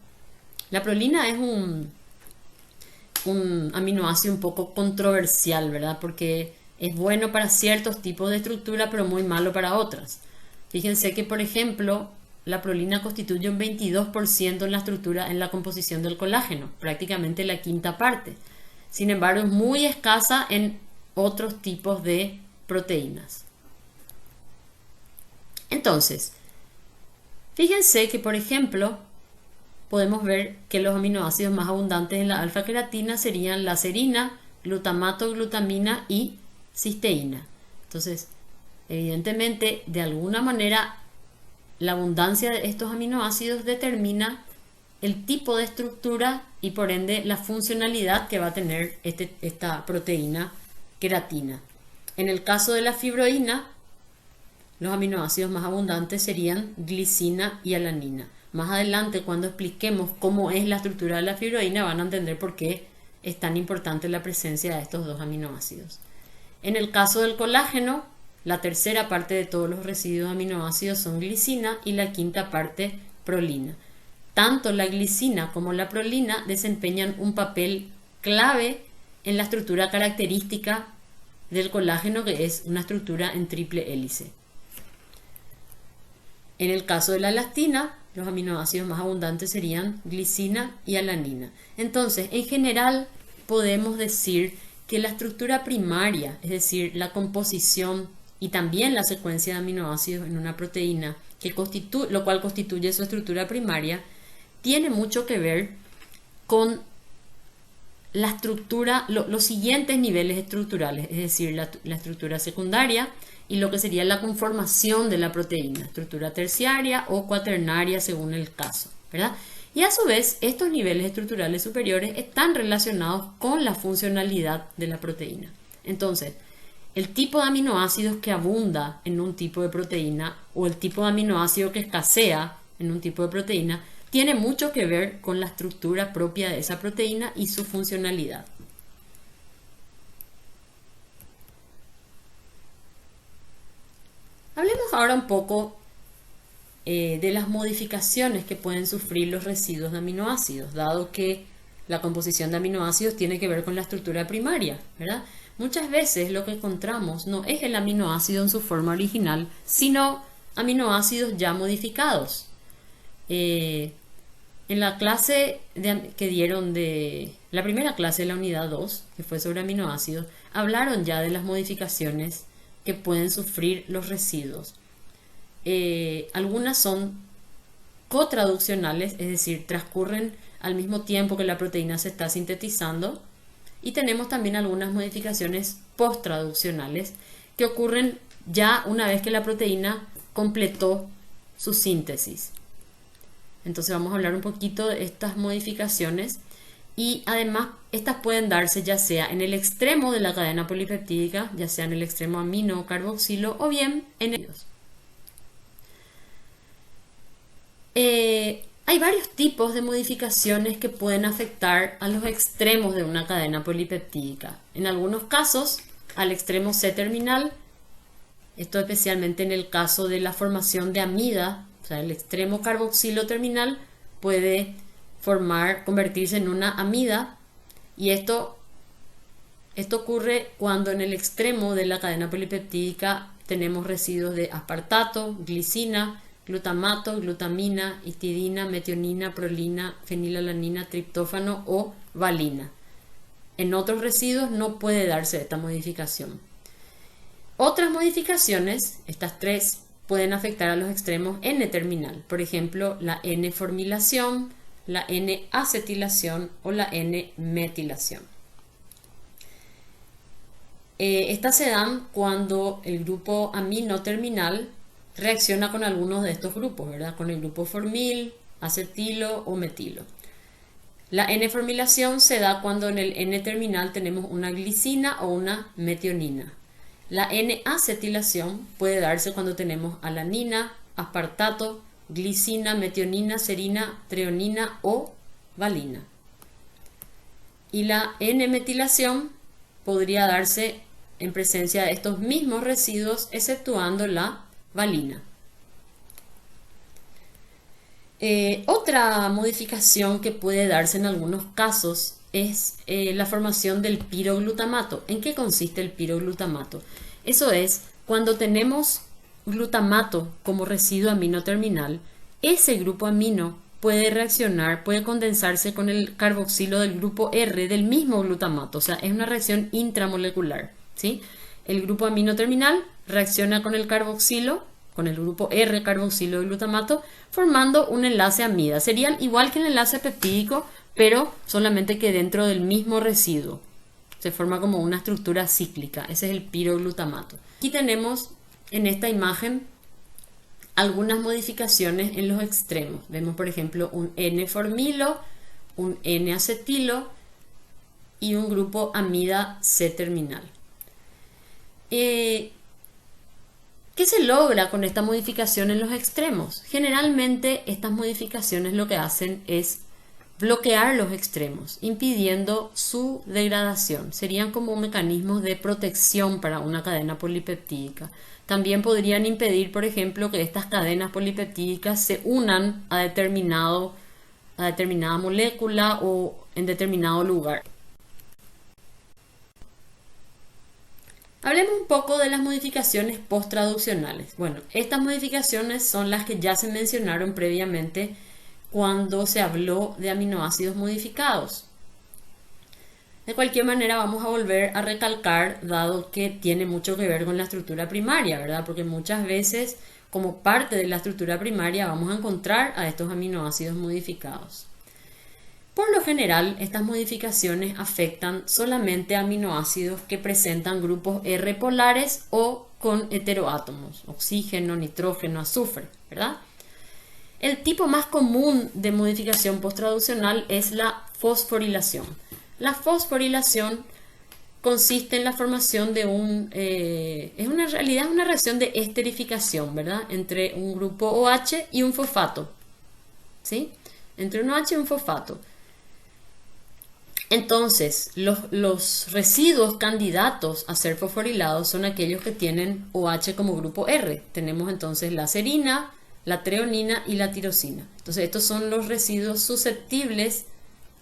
Speaker 1: La prolina un aminoácido un poco controversial, ¿verdad? Porque es bueno para ciertos tipos de estructura, pero muy malo para otras. Fíjense que, por ejemplo, la prolina constituye un 22% en la estructura, en la composición del colágeno, prácticamente la quinta parte. Sin embargo, es muy escasa en otros tipos de proteínas. Entonces, fíjense que, por ejemplo, podemos ver que los aminoácidos más abundantes en la alfa-queratina serían la serina, glutamato, glutamina y cisteína. Entonces, evidentemente, de alguna manera, la abundancia de estos aminoácidos determina el tipo de estructura y por ende la funcionalidad que va a tener esta proteína queratina. En el caso de la fibroína, los aminoácidos más abundantes serían glicina y alanina. Más adelante, cuando expliquemos cómo es la estructura de la fibroína, van a entender por qué es tan importante la presencia de estos dos aminoácidos. En el caso del colágeno, la tercera parte de todos los residuos aminoácidos son glicina y la quinta parte prolina. Tanto la glicina como la prolina desempeñan un papel clave en la estructura característica del colágeno, que es una estructura en triple hélice. En el caso de la elastina, los aminoácidos más abundantes serían glicina y alanina. Entonces, en general, podemos decir que la estructura primaria, es decir, la composición y también la secuencia de aminoácidos en una proteína, lo cual constituye su estructura primaria, tiene mucho que ver con la estructura, los siguientes niveles estructurales, es decir, la estructura secundaria y lo que sería la conformación de la proteína, estructura terciaria o cuaternaria según el caso, ¿verdad? Y a su vez, estos niveles estructurales superiores están relacionados con la funcionalidad de la proteína. Entonces, el tipo de aminoácidos que abunda en un tipo de proteína o el tipo de aminoácido que escasea en un tipo de proteína tiene mucho que ver con la estructura propia de esa proteína y su funcionalidad. Hablemos ahora un poco de las modificaciones que pueden sufrir los residuos de aminoácidos, dado que la composición de aminoácidos tiene que ver con la estructura primaria, ¿verdad? Muchas veces lo que encontramos no es el aminoácido en su forma original, sino aminoácidos ya modificados. En la clase que dieron de la primera clase de la unidad 2, que fue sobre aminoácidos, hablaron ya de las modificaciones que pueden sufrir los residuos. Algunas son cotraduccionales, es decir, transcurren al mismo tiempo que la proteína se está sintetizando, y tenemos también algunas modificaciones posttraduccionales que ocurren ya una vez que la proteína completó su síntesis. Entonces vamos a hablar un poquito de estas modificaciones y además estas pueden darse ya sea en el extremo de la cadena polipeptídica, ya sea en el extremo amino o carboxilo o bien en ellos. Hay varios tipos de modificaciones que pueden afectar a los extremos de una cadena polipeptídica. En algunos casos, al extremo C-terminal, esto especialmente en el caso de la formación de amida, o sea, el extremo carboxilo terminal puede convertirse en una amida, y esto ocurre cuando en el extremo de la cadena polipeptídica tenemos residuos de aspartato, glicina, glutamato, glutamina, histidina, metionina, prolina, fenilalanina, triptófano o valina. En otros residuos no puede darse esta modificación. Otras modificaciones, estas tres, pueden afectar a los extremos N-terminal, por ejemplo, la N-formilación, la N-acetilación o la N-metilación. Estas se dan cuando el grupo amino terminal reacciona con algunos de estos grupos, ¿verdad? Con el grupo formil, acetilo o metilo. La N-formilación se da cuando en el N-terminal tenemos una glicina o una metionina. La N-acetilación puede darse cuando tenemos alanina, aspartato, glicina, metionina, serina, treonina o valina. Y la N-metilación podría darse en presencia de estos mismos residuos, exceptuando la valina. Otra modificación que puede darse en algunos casos es la formación del piroglutamato. ¿En qué consiste el piroglutamato? Eso es, cuando tenemos glutamato como residuo amino terminal, ese grupo amino puede reaccionar, puede condensarse con el carboxilo del grupo R del mismo glutamato. O sea, es una reacción intramolecular, ¿sí? El grupo amino terminal reacciona con el carboxilo, con el grupo R carboxilo de glutamato, formando un enlace amida. Sería igual que el enlace peptídico, pero solamente que dentro del mismo residuo. Se forma como una estructura cíclica. Ese es el piroglutamato. Aquí tenemos en esta imagen algunas modificaciones en los extremos. Vemos, por ejemplo, un N-formilo, un N-acetilo y un grupo amida C-terminal. ¿Qué se logra con esta modificación en los extremos? Generalmente estas modificaciones lo que hacen es bloquear los extremos, impidiendo su degradación. Serían como mecanismos de protección para una cadena polipeptídica. También podrían impedir, por ejemplo, que estas cadenas polipeptídicas se unan a determinada molécula o en determinado lugar. Hablemos un poco de las modificaciones post-traduccionales. Bueno, estas modificaciones son las que ya se mencionaron previamente cuando se habló de aminoácidos modificados. De cualquier manera vamos a volver a recalcar, dado que tiene mucho que ver con la estructura primaria, ¿verdad? Porque muchas veces, como parte de la estructura primaria, vamos a encontrar a estos aminoácidos modificados. Por lo general, estas modificaciones afectan solamente a aminoácidos que presentan grupos R polares o con heteroátomos, oxígeno, nitrógeno, azufre, ¿verdad? El tipo más común de modificación posttraduccional es la fosforilación. La fosforilación consiste en la formación de en realidad es una reacción de esterificación, ¿verdad? Entre un grupo OH y un fosfato, ¿sí? Entre un OH y un fosfato. Entonces, los residuos candidatos a ser fosforilados son aquellos que tienen OH como grupo R. Tenemos entonces la serina, la treonina y la tirosina. Entonces, estos son los residuos susceptibles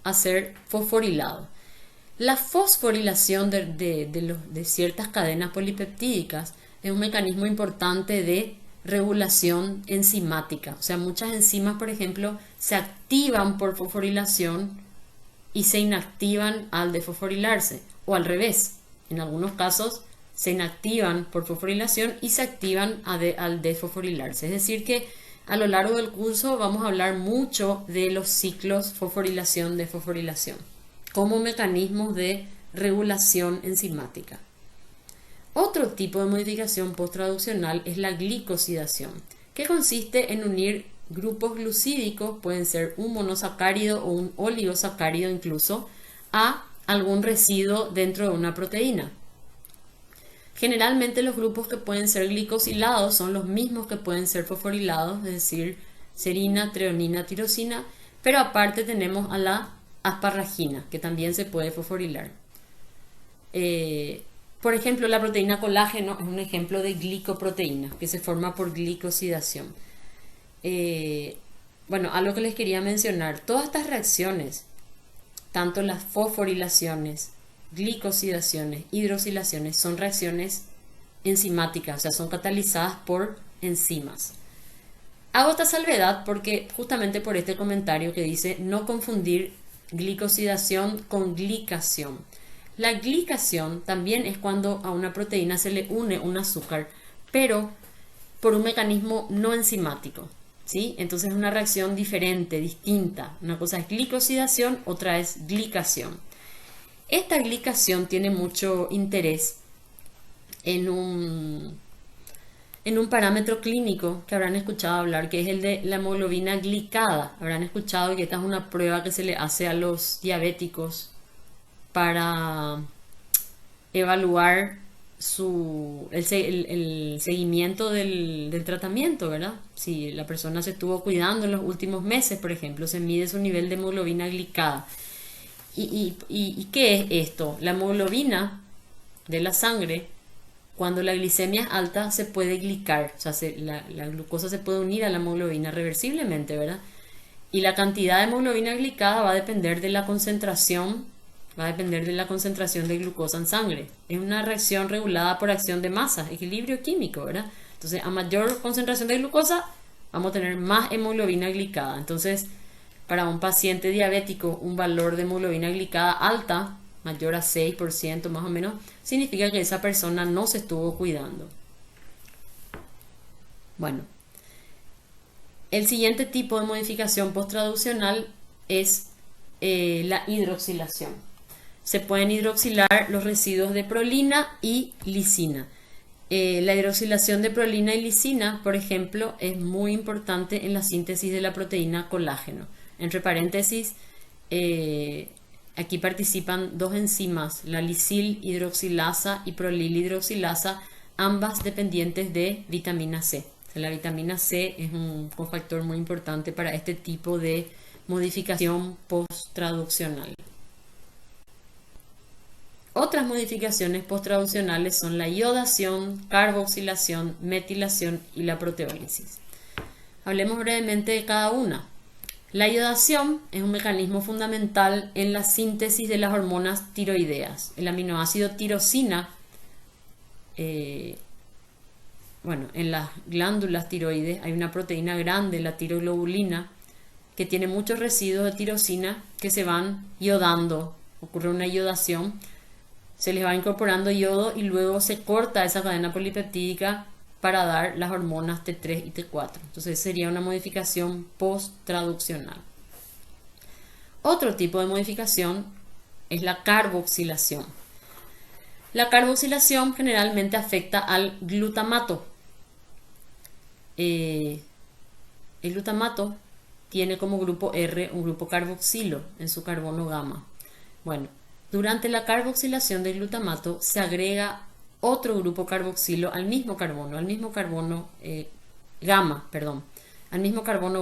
Speaker 1: a ser fosforilados. La fosforilación de ciertas cadenas polipeptídicas es un mecanismo importante de regulación enzimática. O sea, muchas enzimas, por ejemplo, se activan por fosforilación y se inactivan al desfosforilarse, o al revés. En algunos casos se inactivan por fosforilación y se activan al desfosforilarse. Es decir que a lo largo del curso vamos a hablar mucho de los ciclos fosforilación-desfosforilación como mecanismos de regulación enzimática. Otro tipo de modificación posttraduccional es la glicosidación, que consiste en unir grupos glucídicos, pueden ser un monosacárido o un oligosacárido incluso, a algún residuo dentro de una proteína. Generalmente los grupos que pueden ser glicosilados son los mismos que pueden ser fosforilados, es decir, serina, treonina, tirosina, pero aparte tenemos a la asparragina, que también se puede fosforilar. Por ejemplo, la proteína colágeno es un ejemplo de glicoproteína, que se forma por glicosidación. Bueno, algo que les quería mencionar, todas estas reacciones, tanto las fosforilaciones, glicosidaciones, hidrosilaciones, son reacciones enzimáticas, o sea, son catalizadas por enzimas. Hago esta salvedad porque justamente por este comentario que dice no confundir glicosidación con glicación. La glicación también es cuando a una proteína se le une un azúcar, pero por un mecanismo no enzimático, ¿sí? Entonces es una reacción diferente, distinta. Una cosa es glicosidación, otra es glicación. Esta glicación tiene mucho interés en un parámetro clínico que habrán escuchado hablar, que es el de la hemoglobina glicada. Habrán escuchado que esta es una prueba que se le hace a los diabéticos para evaluar el seguimiento del tratamiento, ¿verdad? Si la persona se estuvo cuidando en los últimos meses, por ejemplo, se mide su nivel de hemoglobina glicada. ¿Y qué es esto? La hemoglobina de la sangre, cuando la glicemia es alta, se puede glicar, o sea, la glucosa se puede unir a la hemoglobina reversiblemente, ¿verdad? Y la cantidad de hemoglobina glicada va a depender de la concentración va a depender de la concentración de glucosa en sangre. Es una reacción regulada por acción de masa, equilibrio químico, ¿verdad? Entonces, a mayor concentración de glucosa, vamos a tener más hemoglobina glicada. Entonces, para un paciente diabético, un valor de hemoglobina glicada alta, mayor a 6% más o menos, significa que esa persona no se estuvo cuidando. Bueno, el siguiente tipo de modificación posttraduccional es la hidroxilación. Se pueden hidroxilar los residuos de prolina y lisina. La hidroxilación de prolina y lisina, por ejemplo, es muy importante en la síntesis de la proteína colágeno. Entre paréntesis, aquí participan dos enzimas, la lisil hidroxilasa y prolil hidroxilasa, ambas dependientes de vitamina C. O sea, la vitamina C es un cofactor muy importante para este tipo de modificación posttraduccional. Otras modificaciones posttraduccionales son la iodación, carboxilación, metilación y la proteólisis. Hablemos brevemente de cada una. La iodación es un mecanismo fundamental en la síntesis de las hormonas tiroideas. El aminoácido tirosina, en las glándulas tiroides hay una proteína grande, la tiroglobulina, que tiene muchos residuos de tirosina que se van iodando. Ocurre una iodación, se les va incorporando yodo y luego se corta esa cadena polipeptídica para dar las hormonas T3 y T4. Entonces sería una modificación posttraduccional. Otro tipo de modificación es la carboxilación. La carboxilación generalmente afecta al glutamato. El glutamato tiene como grupo R un grupo carboxilo en su carbono gamma. Bueno, durante la carboxilación del glutamato se agrega otro grupo carboxilo al mismo carbono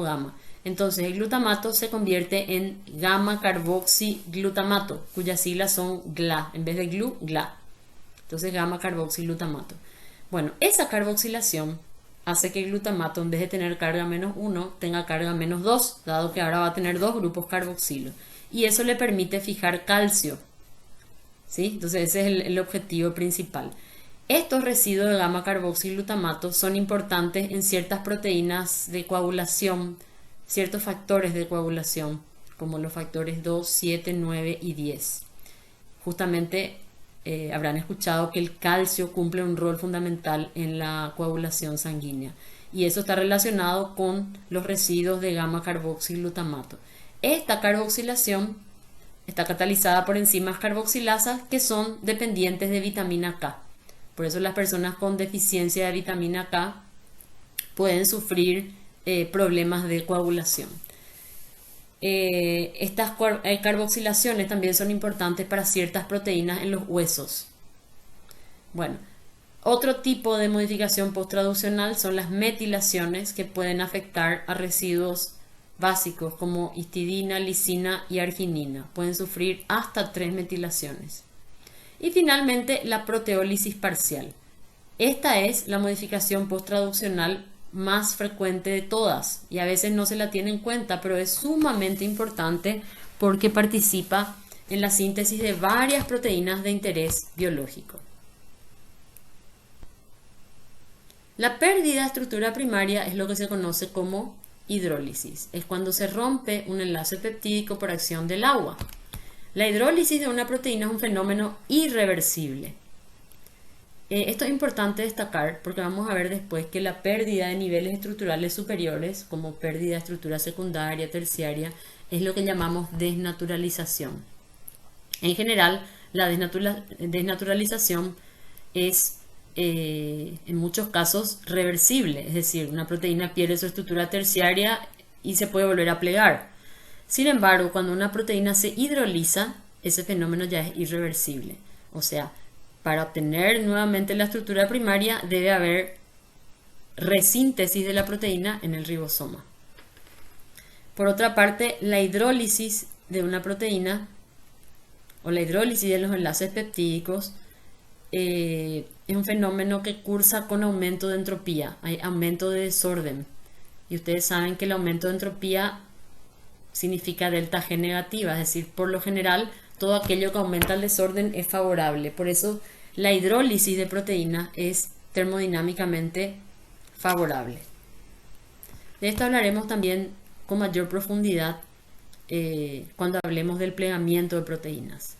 Speaker 1: gamma. Entonces el glutamato se convierte en gamma carboxiglutamato, cuyas siglas son GLA, en vez de GLU, GLA. Entonces gamma carboxiglutamato. Bueno, esa carboxilación hace que el glutamato, en vez de tener carga -1, tenga carga -2, dado que ahora va a tener dos grupos carboxilo. Y eso le permite fijar calcio. ¿Sí? Entonces ese es el objetivo principal. Estos residuos de gamma carboxiglutamato son importantes en ciertas proteínas de coagulación, ciertos factores de coagulación, como los factores 2, 7, 9 y 10. Justamente habrán escuchado que el calcio cumple un rol fundamental en la coagulación sanguínea y eso está relacionado con los residuos de gamma carboxiglutamato. Esta carboxilación está catalizada por enzimas carboxilasas que son dependientes de vitamina K. Por eso las personas con deficiencia de vitamina K pueden sufrir problemas de coagulación. Estas carboxilaciones también son importantes para ciertas proteínas en los huesos. Bueno, otro tipo de modificación posttraduccional son las metilaciones que pueden afectar a residuos básicos como histidina, lisina y arginina. Pueden sufrir hasta 3 metilaciones. Y finalmente la proteólisis parcial. Esta es la modificación posttraduccional más frecuente de todas y a veces no se la tiene en cuenta, pero es sumamente importante porque participa en la síntesis de varias proteínas de interés biológico. La pérdida de estructura primaria es lo que se conoce como hidrólisis. Es cuando se rompe un enlace peptídico por acción del agua. La hidrólisis de una proteína es un fenómeno irreversible. Esto es importante destacar porque vamos a ver después que la pérdida de niveles estructurales superiores, como pérdida de estructura secundaria, terciaria, es lo que llamamos desnaturalización. En general, la desnaturalización es en muchos casos reversible, es decir, una proteína pierde su estructura terciaria y se puede volver a plegar. Sin embargo, cuando una proteína se hidroliza, ese fenómeno ya es irreversible. O sea, para obtener nuevamente la estructura primaria debe haber resíntesis de la proteína en el ribosoma. Por otra parte, la hidrólisis de una proteína o la hidrólisis de los enlaces peptídicos es un fenómeno que cursa con aumento de entropía, hay aumento de desorden. Y ustedes saben que el aumento de entropía significa delta G negativa, es decir, por lo general todo aquello que aumenta el desorden es favorable. Por eso la hidrólisis de proteínas es termodinámicamente favorable. De esto hablaremos también con mayor profundidad cuando hablemos del plegamiento de proteínas.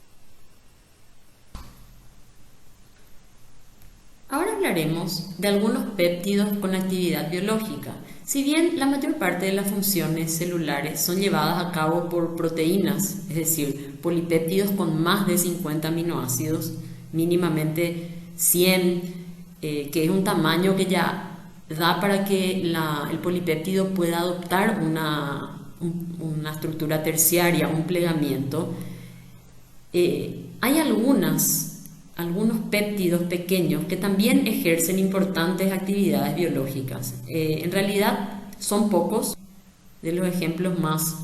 Speaker 1: Ahora hablaremos de algunos péptidos con actividad biológica. Si bien la mayor parte de las funciones celulares son llevadas a cabo por proteínas, es decir, polipéptidos con más de 50 aminoácidos, mínimamente 100, que es un tamaño que ya da para que el polipéptido pueda adoptar una estructura terciaria, un plegamiento. Hay algunos péptidos pequeños que también ejercen importantes actividades biológicas. En realidad son pocos de los ejemplos más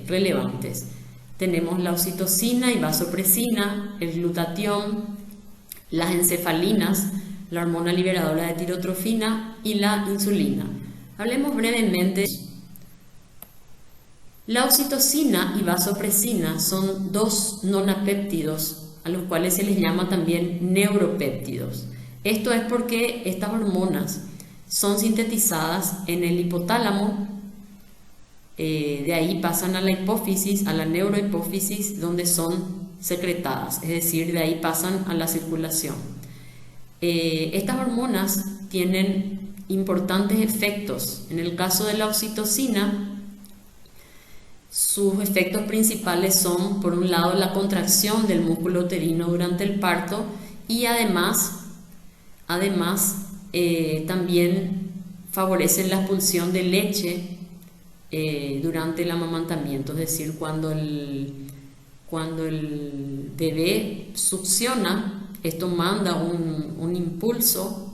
Speaker 1: relevantes. Tenemos la oxitocina y vasopresina, el glutatión, las encefalinas, la hormona liberadora de tirotrofina y la insulina. Hablemos brevemente. La oxitocina y vasopresina son dos nonapéptidos a los cuales se les llama también neuropéptidos. Esto es porque estas hormonas son sintetizadas en el hipotálamo, de ahí pasan a la hipófisis, a la neurohipófisis, donde son secretadas, es decir, de ahí pasan a la circulación. Estas hormonas tienen importantes efectos. En el caso de la oxitocina, sus efectos principales son, por un lado, la contracción del músculo uterino durante el parto y además también favorecen la expulsión de leche durante el amamantamiento, es decir, cuando el bebé succiona, esto manda un impulso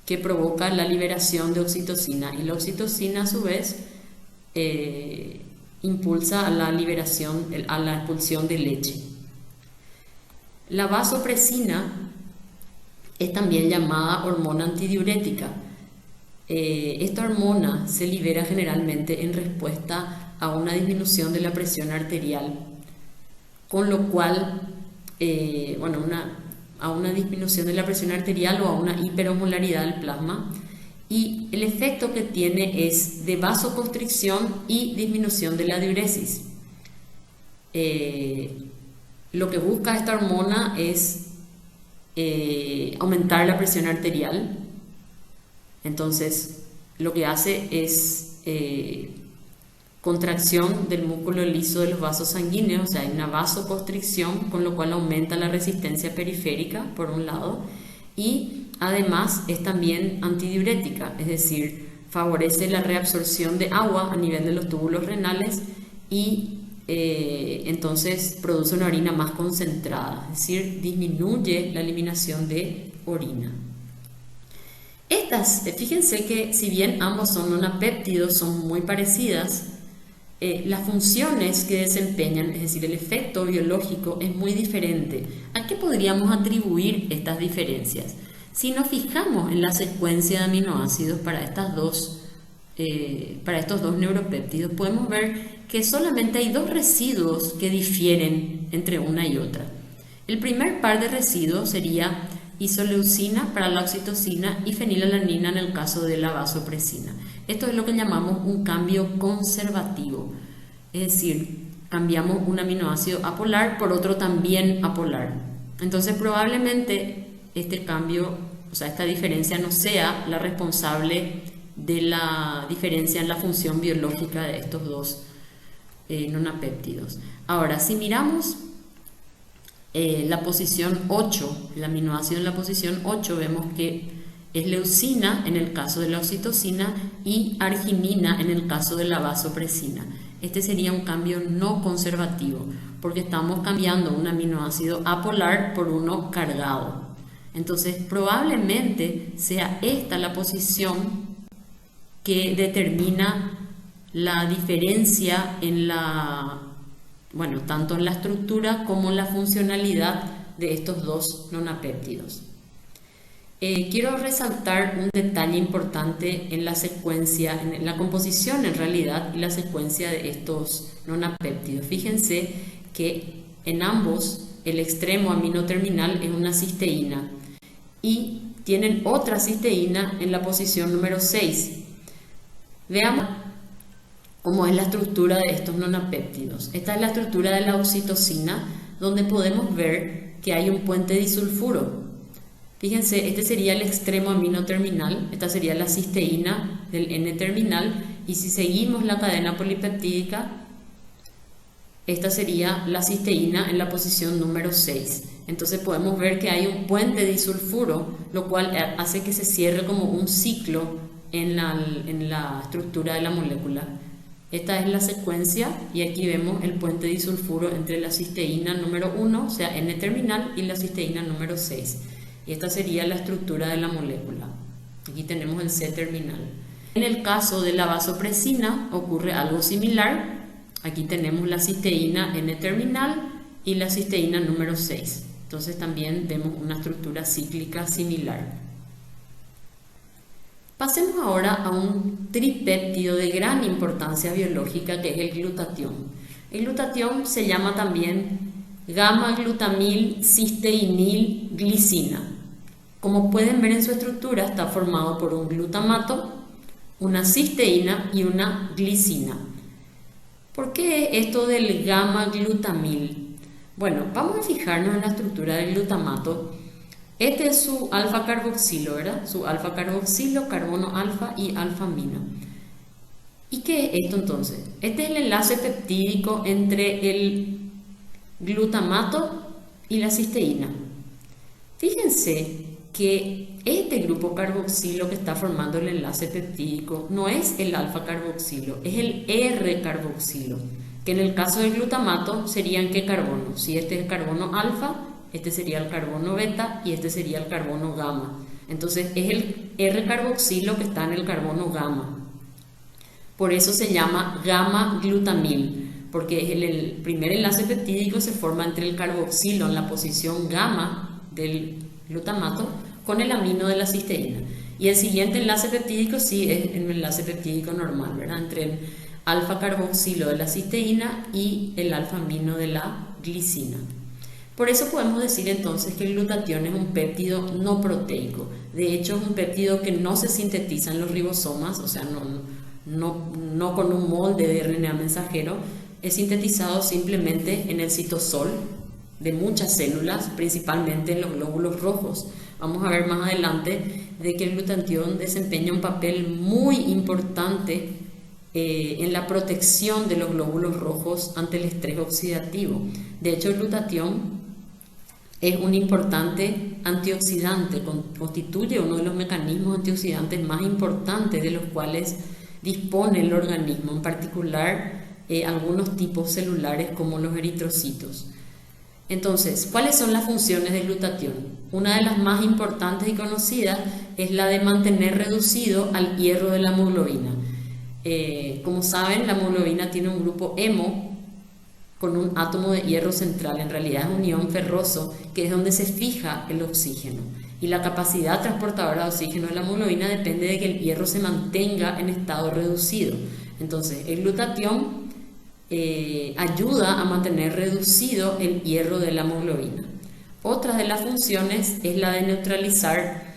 Speaker 1: que provoca la liberación de oxitocina, y la oxitocina a su vez impulsa a la liberación, a la expulsión de leche. La vasopresina es también llamada hormona antidiurética. Esta hormona se libera generalmente en respuesta a una disminución de la presión arterial, con lo cual, a una disminución de la presión arterial o a una hiperosmolaridad del plasma. Y el efecto que tiene es de vasoconstricción y disminución de la diuresis. Lo que busca esta hormona es aumentar la presión arterial. Entonces, lo que hace es contracción del músculo liso de los vasos sanguíneos, o sea, hay una vasoconstricción, con lo cual aumenta la resistencia periférica, por un lado, y además es también antidiurética, es decir, favorece la reabsorción de agua a nivel de los túbulos renales y entonces produce una orina más concentrada, es decir, disminuye la eliminación de orina. Fíjense que si bien ambos son nonapéptidos, son muy parecidas, las funciones que desempeñan, es decir, el efecto biológico es muy diferente. ¿A qué podríamos atribuir estas diferencias? Si nos fijamos en la secuencia de aminoácidos para estos dos neuropéptidos, podemos ver que solamente hay dos residuos que difieren entre una y otra. El primer par de residuos sería isoleucina para la oxitocina y fenilalanina en el caso de la vasopresina. Esto es lo que llamamos un cambio conservativo, es decir, cambiamos un aminoácido apolar por otro también apolar. Entonces probablemente este cambio, o sea, esta diferencia no sea la responsable de la diferencia en la función biológica de estos dos nonapéptidos. Ahora, si miramos la posición 8, el aminoácido en la posición 8, vemos que es leucina en el caso de la oxitocina y arginina en el caso de la vasopresina. Este sería un cambio no conservativo, porque estamos cambiando un aminoácido apolar por uno cargado. Entonces, probablemente sea esta la posición que determina la diferencia en tanto en la estructura como en la funcionalidad de estos dos nonapéptidos. Quiero resaltar un detalle importante en la secuencia, en la composición en realidad y la secuencia de estos nonapéptidos. Fíjense que en ambos el extremo amino terminal es una cisteína y tienen otra cisteína en la posición número 6. Veamos cómo es la estructura de estos nonapéptidos. Esta es la estructura de la oxitocina, donde podemos ver que hay un puente disulfuro. Fíjense, este sería el extremo amino terminal, esta sería la cisteína del N-terminal, y si seguimos la cadena polipeptídica, esta sería la cisteína en la posición número 6. Entonces podemos ver que hay un puente disulfuro, lo cual hace que se cierre como un ciclo en la estructura de la molécula. Esta es la secuencia y aquí vemos el puente disulfuro entre la cisteína número 1, o sea N-terminal, y la cisteína número 6. Y esta sería la estructura de la molécula. Aquí tenemos el C-terminal. En el caso de la vasopresina ocurre algo similar. Aquí tenemos la cisteína N-terminal y la cisteína número 6. Entonces también vemos una estructura cíclica similar. Pasemos ahora a un tripéptido de gran importancia biológica que es el glutatión. El glutatión se llama también gamma-glutamil cisteinil glicina. Como pueden ver en su estructura, está formado por un glutamato, una cisteína y una glicina. ¿Por qué esto del gamma-glutamil? Bueno, vamos a fijarnos en la estructura del glutamato. Este es su alfa-carboxilo, ¿verdad? Su alfa-carboxilo, carbono alfa y alfa-amino. ¿Y qué es esto entonces? Este es el enlace peptídico entre el glutamato y la cisteína. Fíjense que este grupo carboxilo que está formando el enlace peptídico no es el alfa-carboxilo, es el R-carboxilo, que en el caso del glutamato serían ¿qué carbono? Si este es el carbono alfa, este sería el carbono beta y este sería el carbono gamma. Entonces es el R-carboxilo que está en el carbono gamma. Por eso se llama gamma-glutamil, porque el primer enlace peptídico se forma entre el carboxilo en la posición gamma del glutamato con el amino de la cisteína. Y el siguiente enlace peptídico sí es el enlace peptídico normal, ¿verdad? Entre el alfa-carboxilo de la cisteína y el alfa-amino de la glicina. Por eso podemos decir entonces que el glutatión es un péptido no proteico. De hecho, es un péptido que no se sintetiza en los ribosomas, o sea, no con un molde de RNA mensajero, es sintetizado simplemente en el citosol de muchas células, principalmente en los glóbulos rojos. Vamos a ver más adelante de que el glutatión desempeña un papel muy importante en la protección de los glóbulos rojos ante el estrés oxidativo. De hecho, el glutatión es un importante antioxidante, constituye uno de los mecanismos antioxidantes más importantes de los cuales dispone el organismo, en particular algunos tipos celulares como los eritrocitos. Entonces, ¿cuáles son las funciones del glutatión? Una de las más importantes y conocidas es la de mantener reducido al hierro de la hemoglobina. Como saben, la hemoglobina tiene un grupo hemo con un átomo de hierro central, en realidad es un ion ferroso, que es donde se fija el oxígeno. Y la capacidad transportadora de oxígeno de la hemoglobina depende de que el hierro se mantenga en estado reducido. Entonces, el glutatión ayuda a mantener reducido el hierro de la hemoglobina. Otra de las funciones es la de neutralizar,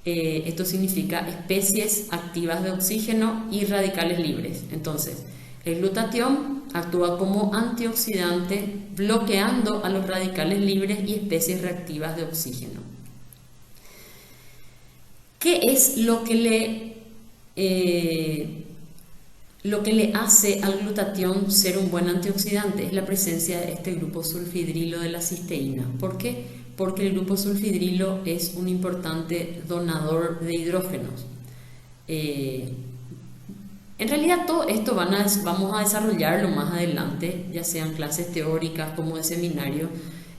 Speaker 1: esto significa especies activas de oxígeno y radicales libres. Entonces, el glutatión actúa como antioxidante, bloqueando a los radicales libres y especies reactivas de oxígeno. ¿Qué es lo que le hace al glutatión ser un buen antioxidante? Es la presencia de este grupo sulfhidrilo de la cisteína. ¿Por qué? Porque el grupo sulfhidrilo es un importante donador de hidrógenos. En realidad todo esto vamos a desarrollarlo más adelante, ya sean clases teóricas como de seminario.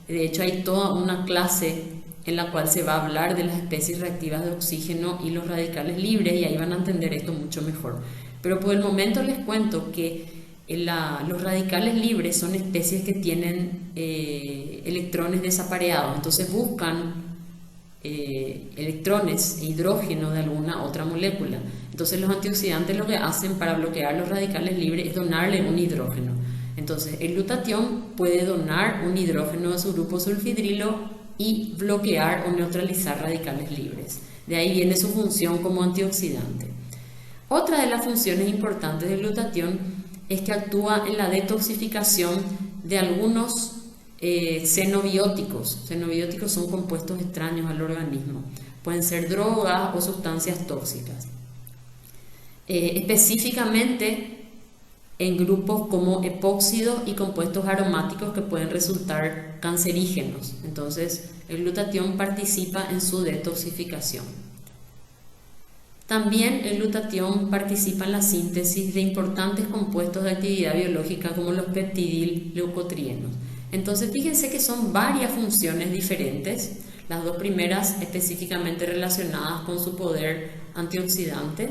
Speaker 1: De hecho hay toda una clase en la cual se va a hablar de las especies reactivas de oxígeno y los radicales libres, y ahí van a entender esto mucho mejor. Pero por el momento les cuento que los radicales libres son especies que tienen electrones desapareados, entonces buscan electrones e hidrógeno de alguna otra molécula. Entonces los antioxidantes lo que hacen para bloquear los radicales libres es donarle un hidrógeno. Entonces, el glutatión puede donar un hidrógeno de su grupo sulfidrilo y bloquear o neutralizar radicales libres. De ahí viene su función como antioxidante. Otra de las funciones importantes del glutatión es que actúa en la detoxificación de algunos xenobióticos. Xenobióticos son compuestos extraños al organismo. Pueden ser drogas o sustancias tóxicas. Específicamente en grupos como epóxidos y compuestos aromáticos que pueden resultar cancerígenos. Entonces, el glutatión participa en su detoxificación. También el glutatión participa en la síntesis de importantes compuestos de actividad biológica como los peptidil-leucotrienos. Entonces, fíjense que son varias funciones diferentes, las dos primeras específicamente relacionadas con su poder antioxidante.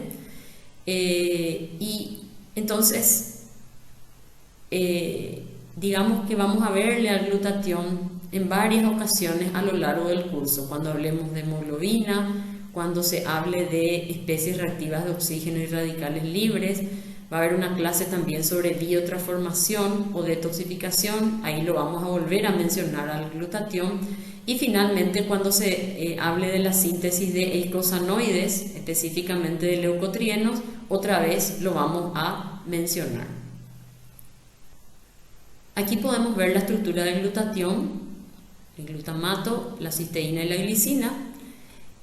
Speaker 1: Y entonces, digamos que vamos a verle al glutatión en varias ocasiones a lo largo del curso, cuando hablemos de hemoglobina, cuando se hable de especies reactivas de oxígeno y radicales libres. Va a haber una clase también sobre biotransformación o detoxificación, ahí lo vamos a volver a mencionar al glutatión. Y finalmente, cuando se hable de la síntesis de eicosanoides, específicamente de leucotrienos, otra vez lo vamos a mencionar. Aquí podemos ver la estructura del glutatión, el glutamato, la cisteína y la glicina.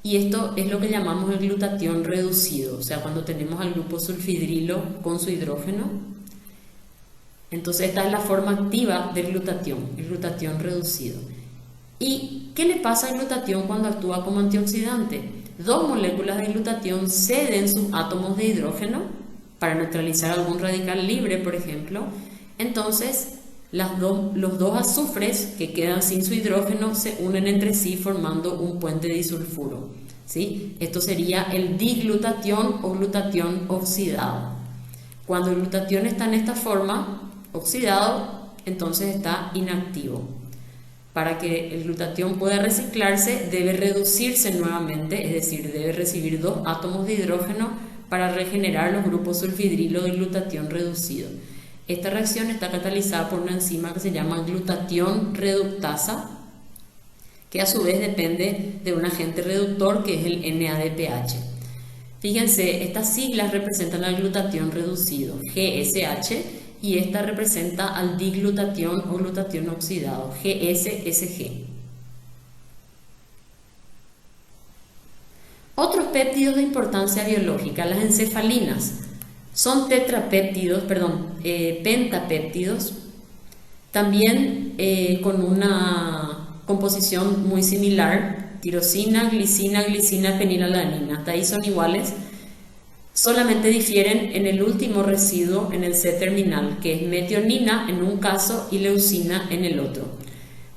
Speaker 1: Y esto es lo que llamamos el glutatión reducido, o sea, cuando tenemos al grupo sulfidrilo con su hidrógeno. Entonces esta es la forma activa del glutatión, el glutatión reducido. ¿Y qué le pasa al glutatión cuando actúa como antioxidante? Dos moléculas de glutatión ceden sus átomos de hidrógeno para neutralizar algún radical libre, por ejemplo. Entonces los dos azufres que quedan sin su hidrógeno se unen entre sí formando un puente disulfuro, ¿sí? Esto sería el diglutatión o glutatión oxidado. Cuando el glutatión está en esta forma, oxidado, entonces está inactivo. Para que el glutatión pueda reciclarse, debe reducirse nuevamente, es decir, debe recibir dos átomos de hidrógeno para regenerar los grupos sulfidrilo del glutatión reducido. Esta reacción está catalizada por una enzima que se llama glutatión reductasa, que a su vez depende de un agente reductor que es el NADPH. Fíjense, estas siglas representan al glutatión reducido, GSH, y esta representa al diglutatión o glutatión oxidado, GSSG. Otros péptidos de importancia biológica, las encefalinas. Son pentapéptidos, también con una composición muy similar, tirosina, glicina, fenilalanina. Hasta ahí son iguales, solamente difieren en el último residuo, en el C-terminal, que es metionina en un caso y leucina en el otro.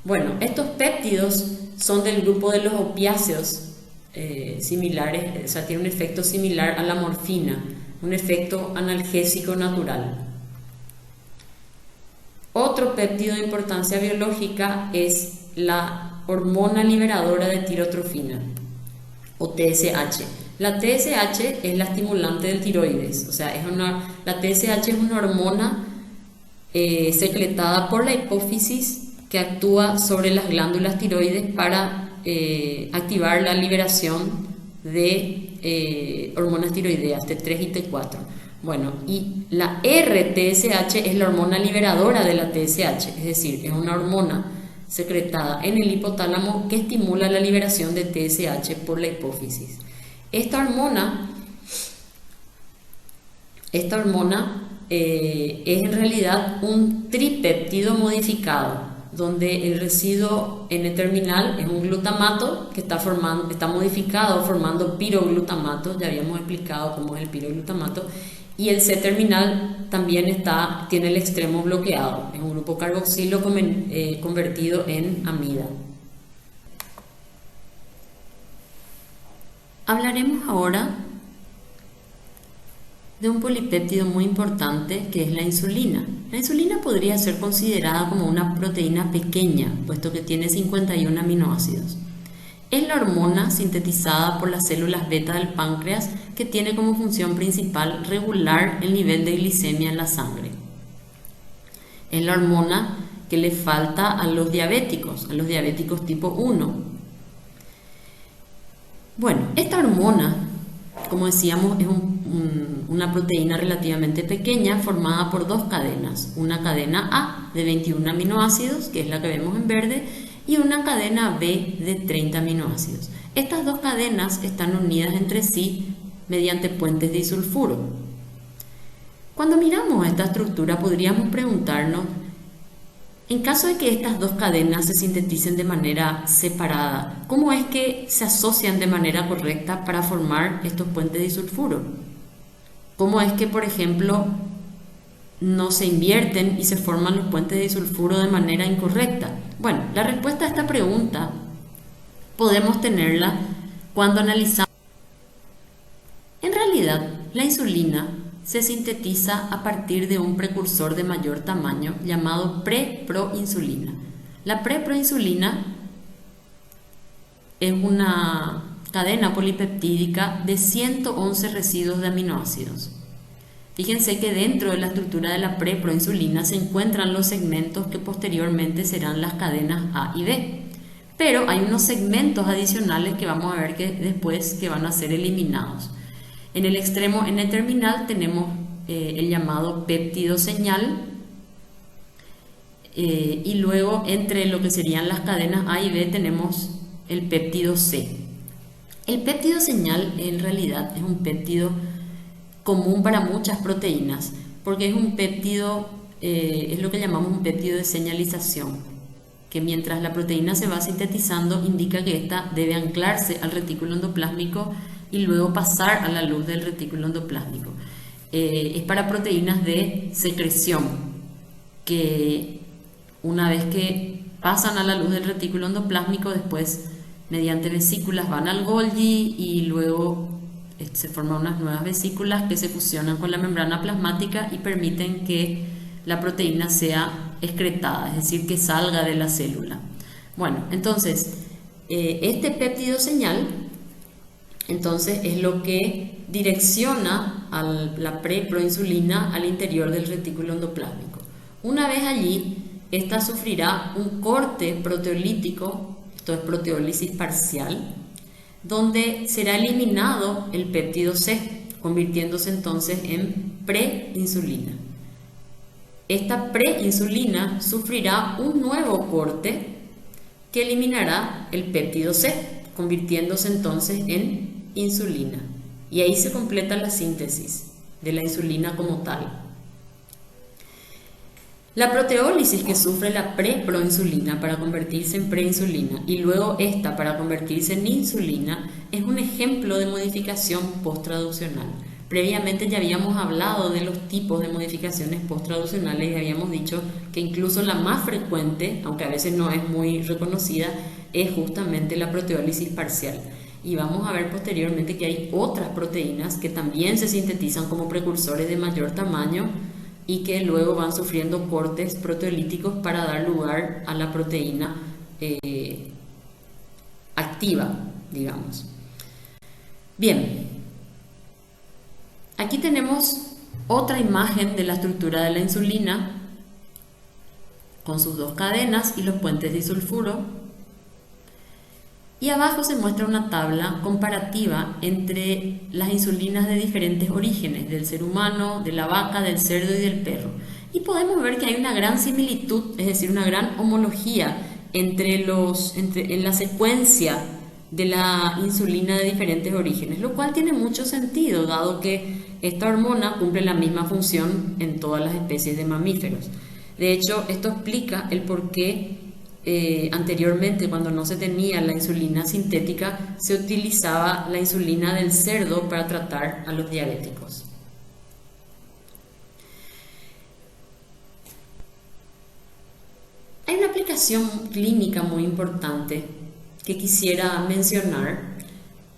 Speaker 1: Bueno, estos péptidos son del grupo de los opiáceos similares, o sea, tienen un efecto similar a la morfina, un efecto analgésico natural. Otro péptido de importancia biológica es la hormona liberadora de tirotrofina, o TSH. La TSH es la estimulante del tiroides, o sea, la TSH es una hormona secretada por la hipófisis que actúa sobre las glándulas tiroides para activar la liberación de hormonas tiroideas T3 y T4. Bueno, y la RTSH es la hormona liberadora de la TSH, es decir, es una hormona secretada en el hipotálamo que estimula la liberación de TSH por la hipófisis. Esta hormona es en realidad un tripéptido modificado, donde el residuo N-terminal es un glutamato que está modificado formando piroglutamato. Ya habíamos explicado cómo es el piroglutamato. Y el C-terminal también tiene el extremo bloqueado, es un grupo carboxilo convertido en amida. Hablaremos ahora de un polipéptido muy importante que es la insulina. La insulina podría ser considerada como una proteína pequeña, puesto que tiene 51 aminoácidos. Es la hormona sintetizada por las células beta del páncreas que tiene como función principal regular el nivel de glicemia en la sangre. Es la hormona que le falta a los diabéticos tipo 1. Bueno, esta hormona, como decíamos, es una proteína relativamente pequeña formada por dos cadenas. Una cadena A de 21 aminoácidos, que es la que vemos en verde, y una cadena B de 30 aminoácidos. Estas dos cadenas están unidas entre sí mediante puentes disulfuro. Cuando miramos esta estructura podríamos preguntarnos, en caso de que estas dos cadenas se sinteticen de manera separada, ¿cómo es que se asocian de manera correcta para formar estos puentes disulfuro? ¿Cómo es que, por ejemplo, no se invierten y se forman los puentes disulfuro de manera incorrecta? Bueno, la respuesta a esta pregunta podemos tenerla cuando analizamos. En realidad, la insulina se sintetiza a partir de un precursor de mayor tamaño llamado preproinsulina. La preproinsulina es una cadena polipeptídica de 111 residuos de aminoácidos. Fíjense que dentro de la estructura de la preproinsulina se encuentran los segmentos que posteriormente serán las cadenas A y B. Pero hay unos segmentos adicionales que vamos a ver que después que van a ser eliminados. En el extremo N-terminal tenemos el llamado péptido señal y luego entre lo que serían las cadenas A y B tenemos el péptido C. El péptido señal en realidad es un péptido común para muchas proteínas porque es un péptido, es lo que llamamos un péptido de señalización, que mientras la proteína se va sintetizando indica que ésta debe anclarse al retículo endoplásmico y luego pasar a la luz del retículo endoplásmico. Es para proteínas de secreción que una vez que pasan a la luz del retículo endoplásmico, después mediante vesículas van al Golgi y luego se forman unas nuevas vesículas que se fusionan con la membrana plasmática y permiten que la proteína sea excretada, es decir, que salga de la célula. Bueno, entonces, este péptido señal entonces es lo que direcciona a la preproinsulina al interior del retículo endoplásmico. Una vez allí, esta sufrirá un corte proteolítico, esto es proteólisis parcial, donde será eliminado el péptido C, convirtiéndose entonces en preinsulina. Esta preinsulina sufrirá un nuevo corte que eliminará el péptido C, convirtiéndose entonces en insulina. Y ahí se completa la síntesis de la insulina como tal. La proteólisis que sufre la preproinsulina para convertirse en preinsulina y luego esta para convertirse en insulina es un ejemplo de modificación posttraduccional. Previamente ya habíamos hablado de los tipos de modificaciones posttraduccionales y habíamos dicho que incluso la más frecuente, aunque a veces no es muy reconocida, es justamente la proteólisis parcial. Y vamos a ver posteriormente que hay otras proteínas que también se sintetizan como precursores de mayor tamaño y que luego van sufriendo cortes proteolíticos para dar lugar a la proteína activa, digamos. Bien, aquí tenemos otra imagen de la estructura de la insulina con sus dos cadenas y los puentes disulfuro. Y abajo se muestra una tabla comparativa entre las insulinas de diferentes orígenes, del ser humano, de la vaca, del cerdo y del perro. Y podemos ver que hay una gran similitud, es decir, una gran homología en la secuencia de la insulina de diferentes orígenes, lo cual tiene mucho sentido, dado que esta hormona cumple la misma función en todas las especies de mamíferos. De hecho, esto explica el por qué anteriormente, cuando no se tenía la insulina sintética, se utilizaba la insulina del cerdo para tratar a los diabéticos. Hay una aplicación clínica muy importante que quisiera mencionar,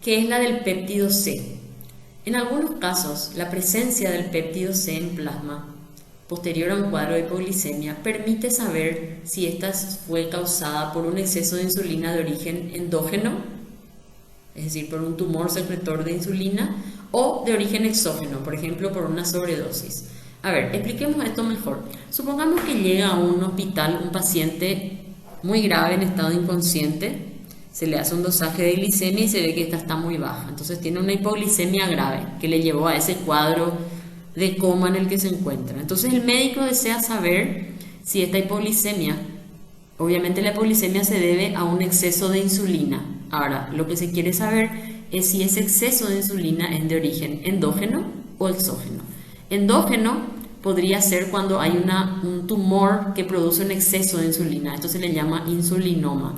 Speaker 1: que es la del péptido C. En algunos casos, la presencia del péptido C en plasma posterior a un cuadro de hipoglicemia permite saber si esta fue causada por un exceso de insulina de origen endógeno, es decir, por un tumor secretor de insulina, o de origen exógeno, por ejemplo, por una sobredosis. A ver, expliquemos esto mejor. Supongamos que llega a un hospital un paciente muy grave en estado inconsciente, se le hace un dosaje de glicemia y se ve que esta está muy baja. Entonces tiene una hipoglicemia grave que le llevó a ese cuadro de coma en el que se encuentra. Entonces el médico desea saber si esta hipoglicemia, obviamente la hipoglicemia se debe a un exceso de insulina. Ahora, lo que se quiere saber es si ese exceso de insulina es de origen endógeno o exógeno. Endógeno podría ser cuando hay un tumor que produce un exceso de insulina. Esto se le llama insulinoma.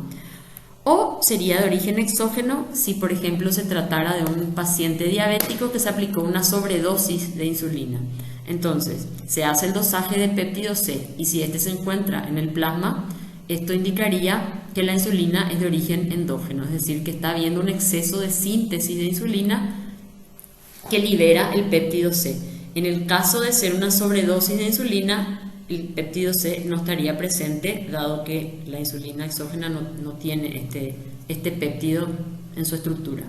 Speaker 1: O sería de origen exógeno si, por ejemplo, se tratara de un paciente diabético que se aplicó una sobredosis de insulina. Entonces, se hace el dosaje de péptido C y si este se encuentra en el plasma, esto indicaría que la insulina es de origen endógeno, es decir, que está habiendo un exceso de síntesis de insulina que libera el péptido C. En el caso de ser una sobredosis de insulina, el péptido C no estaría presente, dado que la insulina exógena no tiene este péptido en su estructura.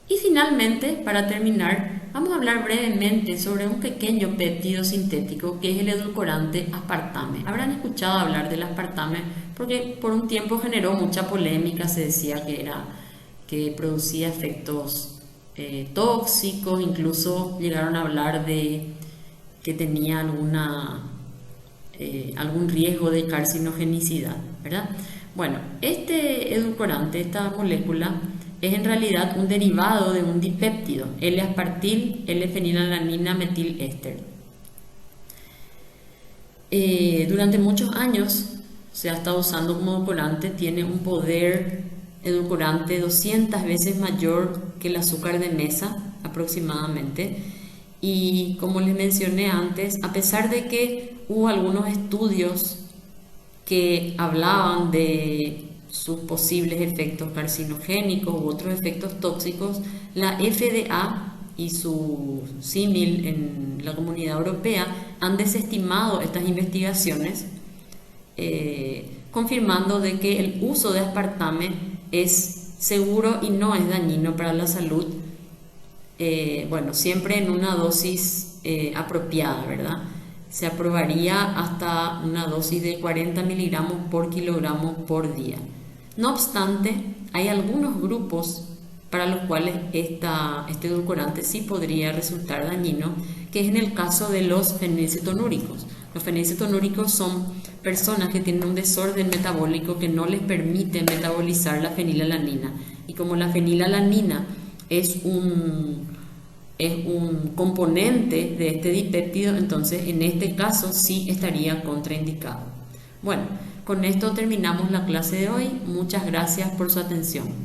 Speaker 1: Y finalmente, para terminar, vamos a hablar brevemente sobre un pequeño péptido sintético que es el edulcorante aspartame. Habrán escuchado hablar del aspartame porque por un tiempo generó mucha polémica, se decía que producía efectos tóxicos, incluso llegaron a hablar de que tenía algún riesgo de carcinogenicidad, ¿verdad? Bueno, este edulcorante, esta molécula, es en realidad un derivado de un dipéptido, L-aspartil, L-fenilalanina, metil-éster. Durante muchos años se ha estado usando como edulcorante, tiene un poder edulcorante 200 veces mayor que el azúcar de mesa aproximadamente. Y como les mencioné antes, a pesar de que hubo algunos estudios que hablaban de sus posibles efectos carcinogénicos u otros efectos tóxicos, la FDA y su símil en la Comunidad Europea han desestimado estas investigaciones, confirmando de que el uso de aspartame es seguro y no es dañino para la salud. Bueno, siempre en una dosis apropiada, ¿verdad? Se aprobaría hasta una dosis de 40 miligramos por kilogramo por día. No obstante, hay algunos grupos para los cuales este edulcorante sí podría resultar dañino, que es en el caso de los fenilcetonúricos. Los fenilcetonúricos son personas que tienen un desorden metabólico que no les permite metabolizar la fenilalanina. Y como la fenilalanina es un componente de este dipéptido, entonces en este caso sí estaría contraindicado. Bueno, con esto terminamos la clase de hoy. Muchas gracias por su atención.